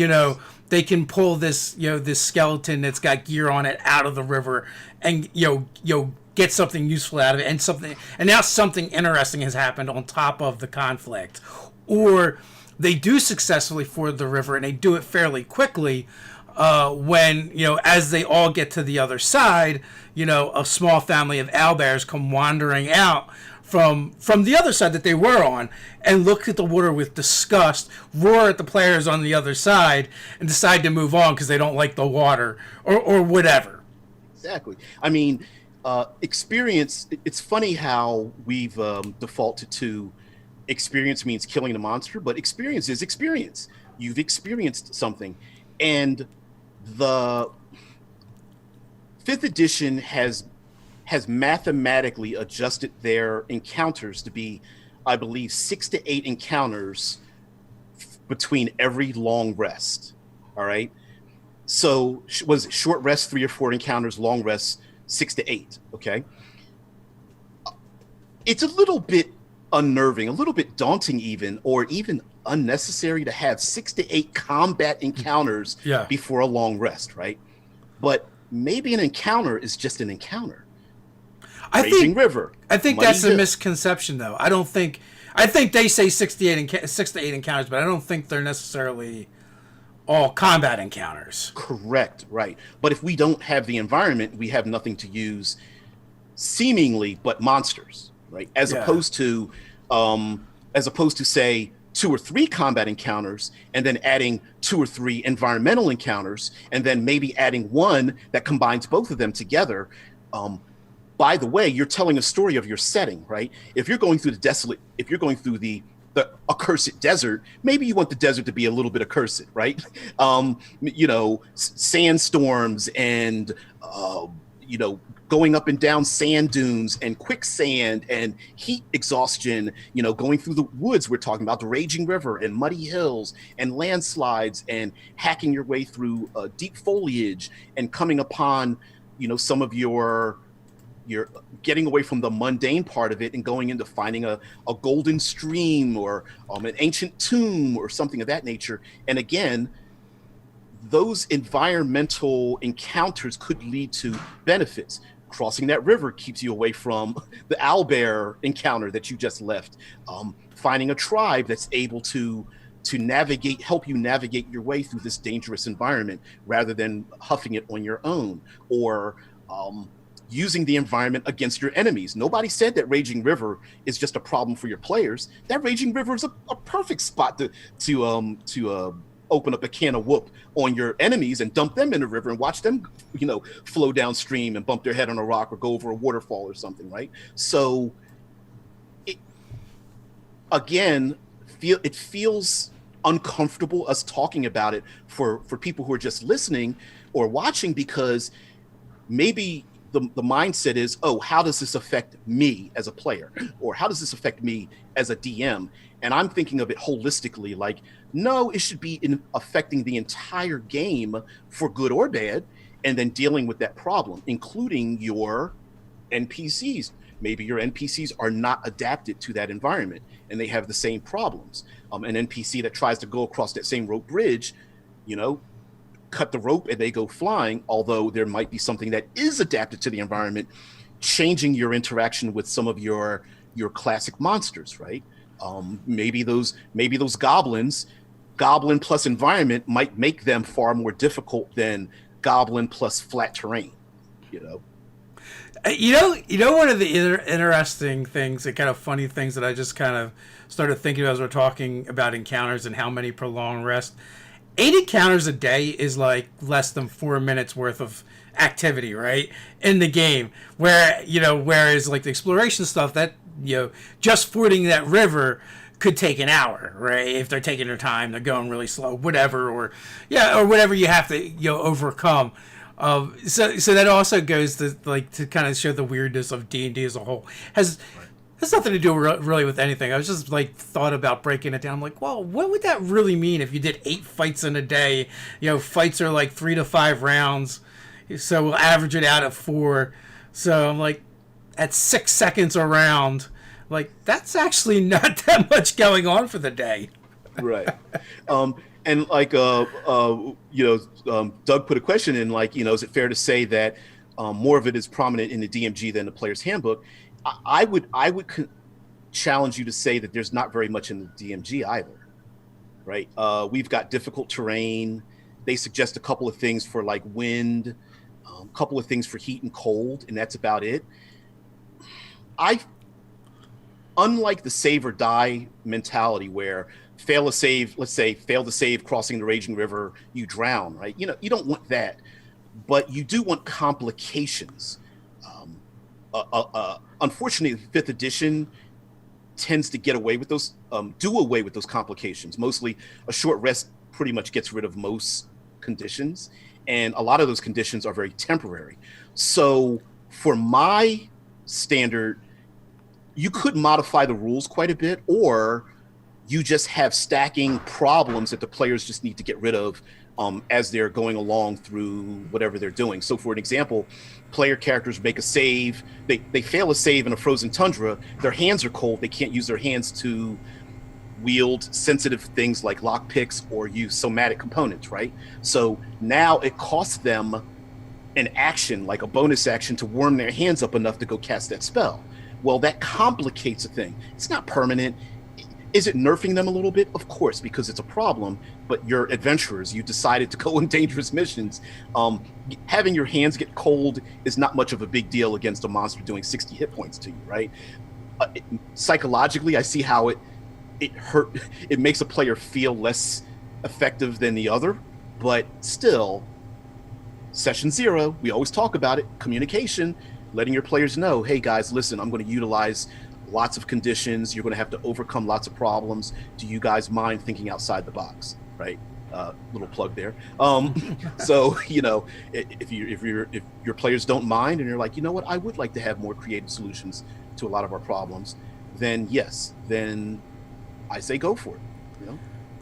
they can pull this this skeleton that's got gear on it out of the river, and get something useful out of it, and now something interesting has happened on top of the conflict. Or they do successfully ford the river, and they do it fairly quickly, when as they all get to the other side, a small family of owlbears come wandering out from the other side that they were on, and look at the water with disgust, roar at the players on the other side, and decide to move on because they don't like the water or whatever. Exactly. I mean, Experience. It's funny how we've defaulted to experience means killing the monster, but experience is experience. You've experienced something, and the fifth edition has mathematically adjusted their encounters to be, I believe, 6 to 8 encounters between every long rest. All right. So was it short rest 3 or 4 encounters, long rest 6 to 8? Okay. It's a little bit unnerving, a little bit daunting, even, or even unnecessary to have 6 to 8 combat encounters Yeah. before a long rest, right? But maybe an encounter is just an encounter. Raging River. I think Muddy that's a Hill. misconception, though. I think they say 6 to 8 encounters, but I don't think they're necessarily all combat encounters. Correct, right. But if we don't have the environment, we have nothing to use seemingly but monsters, right? As Yeah. opposed to say 2 or 3 combat encounters and then adding 2 or 3 environmental encounters and then maybe adding one that combines both of them together. By the way, you're telling a story of your setting, right? If you're going through the accursed desert, maybe you want the desert to be a little bit accursed, right? Sandstorms and going up and down sand dunes and quicksand and heat exhaustion, going through the woods. We're talking about the Raging River and muddy hills and landslides and hacking your way through deep foliage and coming upon, some of you're getting away from the mundane part of it and going into finding a golden stream or an ancient tomb or something of that nature. And again, those environmental encounters could lead to benefits. Crossing that river keeps you away from the owlbear encounter that you just left. Finding a tribe that's able to help you navigate your way through this dangerous environment rather than huffing it on your own, or using the environment against your enemies. Nobody said that Raging River is just a problem for your players. That Raging River is a perfect spot to open up a can of whoop on your enemies and dump them in the river and watch them, flow downstream and bump their head on a rock or go over a waterfall or something, right? So, it feels uncomfortable us talking about it for people who are just listening or watching, because maybe the mindset is, oh, how does this affect me as a player? Or how does this affect me as a DM? And I'm thinking of it holistically, like, no, it should be affecting the entire game for good or bad, and then dealing with that problem, including your NPCs. Maybe your NPCs are not adapted to that environment and they have the same problems. An NPC that tries to go across that same rope bridge, cut the rope and they go flying, although there might be something that is adapted to the environment, changing your interaction with some of your classic monsters, right? Maybe those goblin plus environment might make them far more difficult than goblin plus flat terrain, One of the interesting things, the kind of funny things that I just kind of started thinking about as we're talking about encounters and how many prolonged rest. 8 encounters a day is like less than 4 minutes worth of activity, right, in the game. Whereas like the exploration stuff, that just fording that river could take an hour, right? If they're taking their time, they're going really slow, whatever, or whatever you have to overcome. So that also goes to kind of show the weirdness of D&D as a whole. Has nothing to do really with anything. I was just thought about breaking it down. I'm like, well, what would that really mean if you did 8 fights in a day? Fights are like 3 to 5 rounds, so we'll average it out at 4. So I'm like, at 6 seconds a round, that's actually not that much going on for the day. Right. And Doug put a question in, is it fair to say that more of it is prominent in the DMG than the player's handbook? I would challenge you to say that there's not very much in the DMG either, right? We've got difficult terrain. They suggest a couple of things for wind, a couple of things for heat and cold, and that's about it. Unlike the save or die mentality where fail to save crossing the Raging River, you drown, right? You don't want that, but you do want complications. Unfortunately, fifth edition tends to get away with those, do away with those complications. Mostly, a short rest pretty much gets rid of most conditions, and a lot of those conditions are very temporary. So, for my standard, you could modify the rules quite a bit, or you just have stacking problems that the players just need to get rid of as they're going along through whatever they're doing. So, for an example, player characters make a save. They fail a save in a frozen tundra. Their hands are cold. They can't use their hands to wield sensitive things like lockpicks or use somatic components, right? So now it costs them an action, like a bonus action, to warm their hands up enough to go cast that spell. Well, that complicates a thing. It's not permanent. Is it nerfing them a little bit? Of course, because it's a problem, but you're adventurers. You decided to go on dangerous missions. Having your hands get cold is not much of a big deal against a monster doing 60 hit points to you, right? Psychologically, I see how it hurt. It makes a player feel less effective than the other, but still, session 0, we always talk about it, communication, letting your players know, hey guys, listen, I'm going to utilize lots of conditions. You're going to have to overcome lots of problems. Do you guys mind thinking outside the box? Right? Little plug there. So if your players don't mind and you're like, you know what, I would like to have more creative solutions to a lot of our problems, then yes, then I say go for it.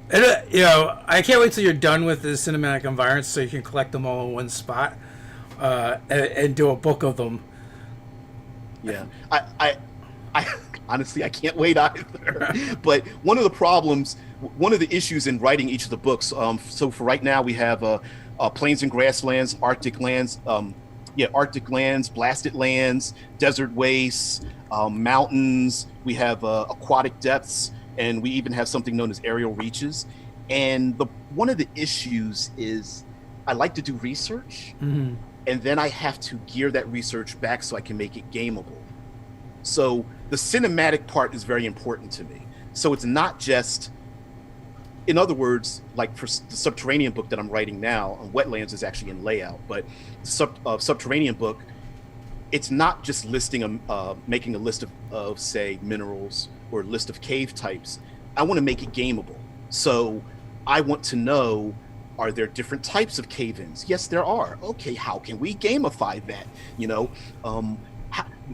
And, I can't wait till you're done with the cinematic environments so you can collect them all in one spot and do a book of them. Yeah, I honestly, I can't wait either. But one of the issues in writing each of the books, so for right now we have Plains and Grasslands, Arctic lands, Arctic lands, blasted lands, desert wastes, mountains. We have aquatic depths, and we even have something known as aerial reaches. And one of the issues is I like to do research, and then I have to gear that research back so I can make it gameable. So the cinematic part is very important to me. So it's not just, in other words, like for the Subterranean book that I'm writing now, Wetlands is actually in layout, but the Subterranean book, it's not just making a list of say minerals or a list of cave types. I want to make it gameable. So I want to know, are there different types of cave-ins? Yes, there are. Okay, how can we gamify that?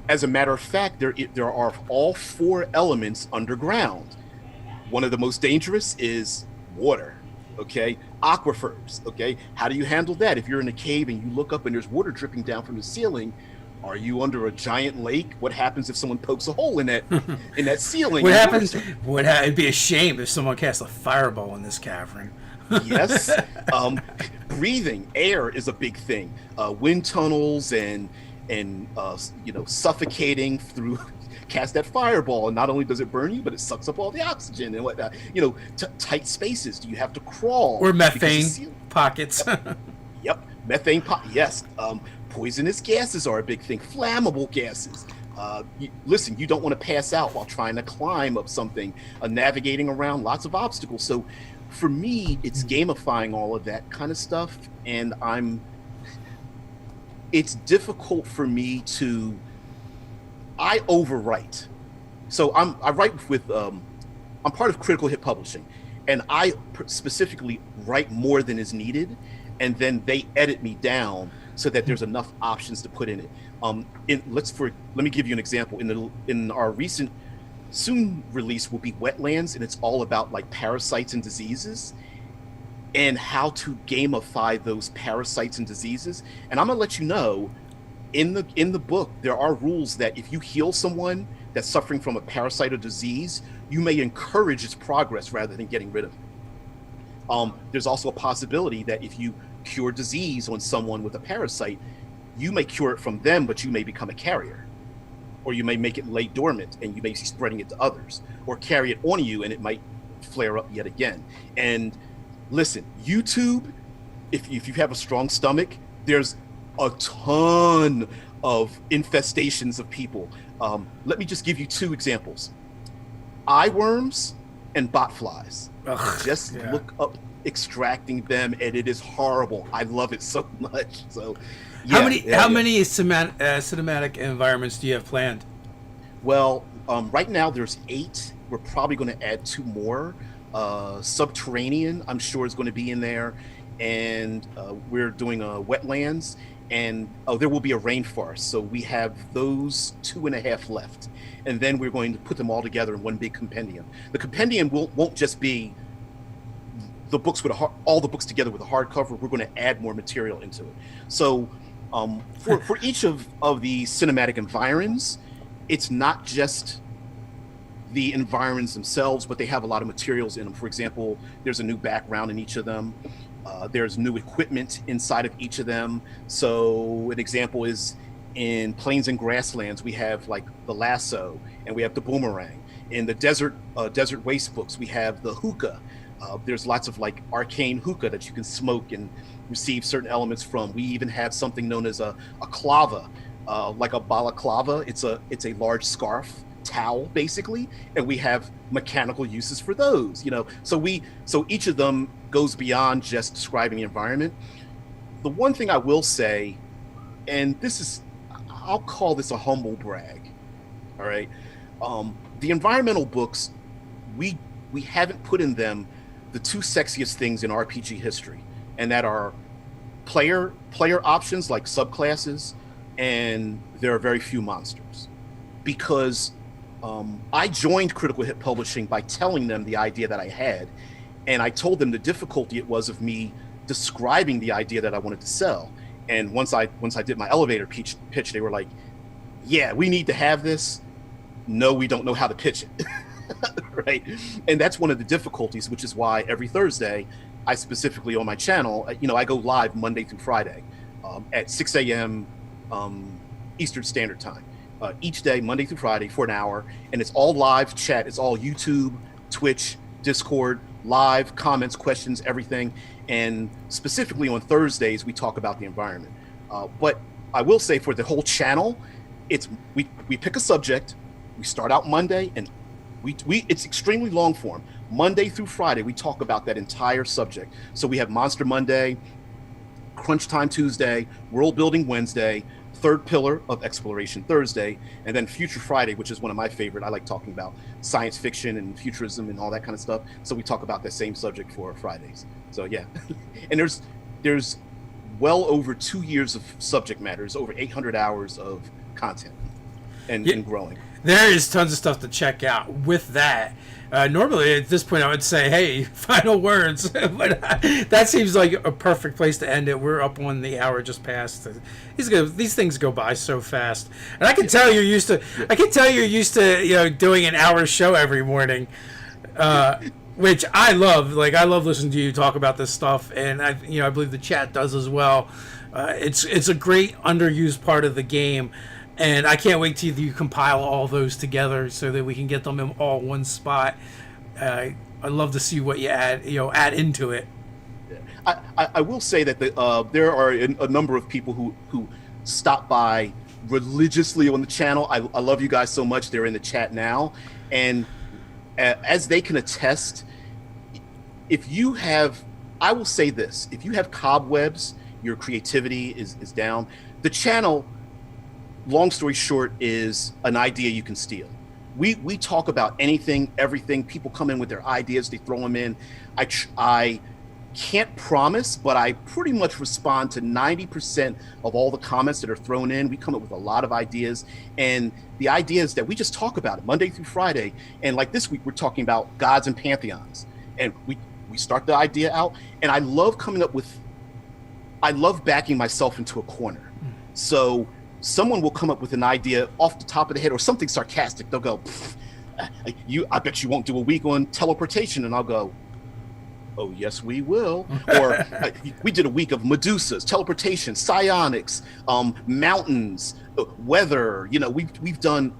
As a matter of fact, there are all 4 elements underground. One of the most dangerous is water, okay? Aquifers, okay? How do you handle that? If you're in a cave and you look up and there's water dripping down from the ceiling, are you under a giant lake? What happens if someone pokes a hole in that ceiling? What happens? It'd be a shame if someone cast a fireball in this cavern. Yes. Breathing, air is a big thing. Wind tunnels and suffocating through cast that fireball, and not only does it burn you, but it sucks up all the oxygen and whatnot. Tight spaces. Do you have to crawl? Or methane pockets. Yep, methane yes. Poisonous gases are a big thing. Flammable gases. Listen, you don't want to pass out while trying to climb up something. Navigating around lots of obstacles. So, for me, it's gamifying all of that kind of stuff, and it's difficult for me to. I overwrite. So I write with. I'm part of Critical Hit Publishing, and I specifically write more than is needed, and then they edit me down so that there's enough options to put in it. Let me give you an example. In our recent soon release will be Wetlands, and it's all about like parasites and diseases and how to gamify those parasites and diseases. And I'm gonna let you know, in the book, there are rules that if you heal someone that's suffering from a parasite or disease, you may encourage its progress rather than getting rid of it. There's also a possibility that if you cure disease on someone with a parasite, you may cure it from them, but you may become a carrier. Or you may make it lay dormant and you may be spreading it to others, or carry it on you and it might flare up yet again. And listen, YouTube, if you have a strong stomach, there's a ton of infestations of people. Let me just give you 2 examples. Eye worms and bot flies. Ugh, Just yeah. look up extracting them, and it is horrible. I love it so much. So, How yeah, many yeah, how yeah. many cinematic environments do you have planned? Well, right now there's 8. We're probably going to add 2 more. Subterranean, I'm sure, is going to be in there, and we're doing wetlands, and there will be a rainforest. So we have those 2.5 left, and then we're going to put them all together in one big compendium. The compendium won't just be the books with all the books together with a hardcover. We're going to add more material into it. So for each of the cinematic environs, it's not just the environments themselves, but they have a lot of materials in them. For example, there's a new background in each of them. There's new equipment inside of each of them. So an example is in Plains and Grasslands, we have like the lasso and we have the boomerang. In the desert waste books, we have the hookah. There's lots of like arcane hookah that you can smoke and receive certain elements from. We even have something known as a clava, like a balaclava. It's a large scarf towel basically, and we have mechanical uses for those. So each of them goes beyond just describing the environment. The one thing I will say, and I'll call this a humble brag. All right, the environmental books, we haven't put in them the 2 sexiest things in RPG history, and that are player options like subclasses, and there are very few monsters. Because I joined Critical Hit Publishing by telling them the idea that I had, and I told them the difficulty it was of me describing the idea that I wanted to sell. And once I did my elevator pitch, they were like, "Yeah, we need to have this." No, we don't know how to pitch it. Right? And that's one of the difficulties, which is why every Thursday, I specifically on my channel, I go live Monday through Friday at 6 a.m. Eastern Standard Time. Each day, Monday through Friday, for an hour, and it's all live chat. It's all YouTube, Twitch, Discord, live comments, questions, everything. And specifically on Thursdays, we talk about the environment. But I will say for the whole channel, we pick a subject. We start out Monday, and it's extremely long form. Monday through Friday, we talk about that entire subject. So we have Monster Monday, Crunch Time Tuesday, World Building Wednesday, Third Pillar of Exploration Thursday, and then Future Friday, which is one of my favorite. I like talking about science fiction and futurism and all that kind of stuff. So we talk about that same subject for Fridays. So yeah, and there's well over 2 years of subject matters, over 800 hours of content, and growing. There is tons of stuff to check out with that. Normally, at this point, I would say, hey, final words. But that seems like a perfect place to end it. We're up on the hour just past. These things go by so fast. And I can tell you're used to. I can tell you're used to doing an hour show every morning, which I love. Like I love listening to you talk about this stuff, and I believe the chat does as well. It's a great underused part of the game. And I can't wait till you compile all those together so that we can get them in all one spot. I'd love to see what you add into it. I will say that there are a number of people who stop by religiously on the channel. I love you guys so much. They're in the chat now, and as they can attest, I will say this: if you have cobwebs, your creativity is down. The channel, long story short, is an idea you can steal. We talk about anything, everything. People come in with their ideas, they throw them in. I can't promise, but I pretty much respond to 90% of all the comments that are thrown in. We come up with a lot of ideas, and the idea is that we just talk about it Monday through Friday. And like this week, we're talking about gods and pantheons, and we start the idea out. And I love backing myself into a corner. So someone will come up with an idea off the top of the head or something sarcastic. They'll go, I bet you won't do a week on teleportation. And I'll go, oh, yes, we will. Or we did a week of Medusas, teleportation, psionics, mountains, weather. We've done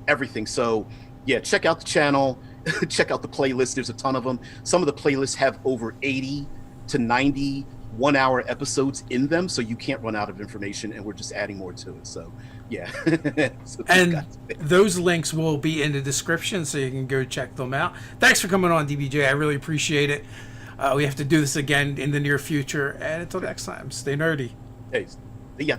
everything. So yeah, check out the channel, check out the playlist. There's a ton of them. Some of the playlists have over 80 to 90 1-hour episodes in them, so you can't run out of information, and we're just adding more to it. So yeah. So And those links will be in the description, so you can go check them out. Thanks for coming on, DBJ. I really appreciate it. We have to do this again in the near future. And until next time, stay nerdy. Hey, yeah.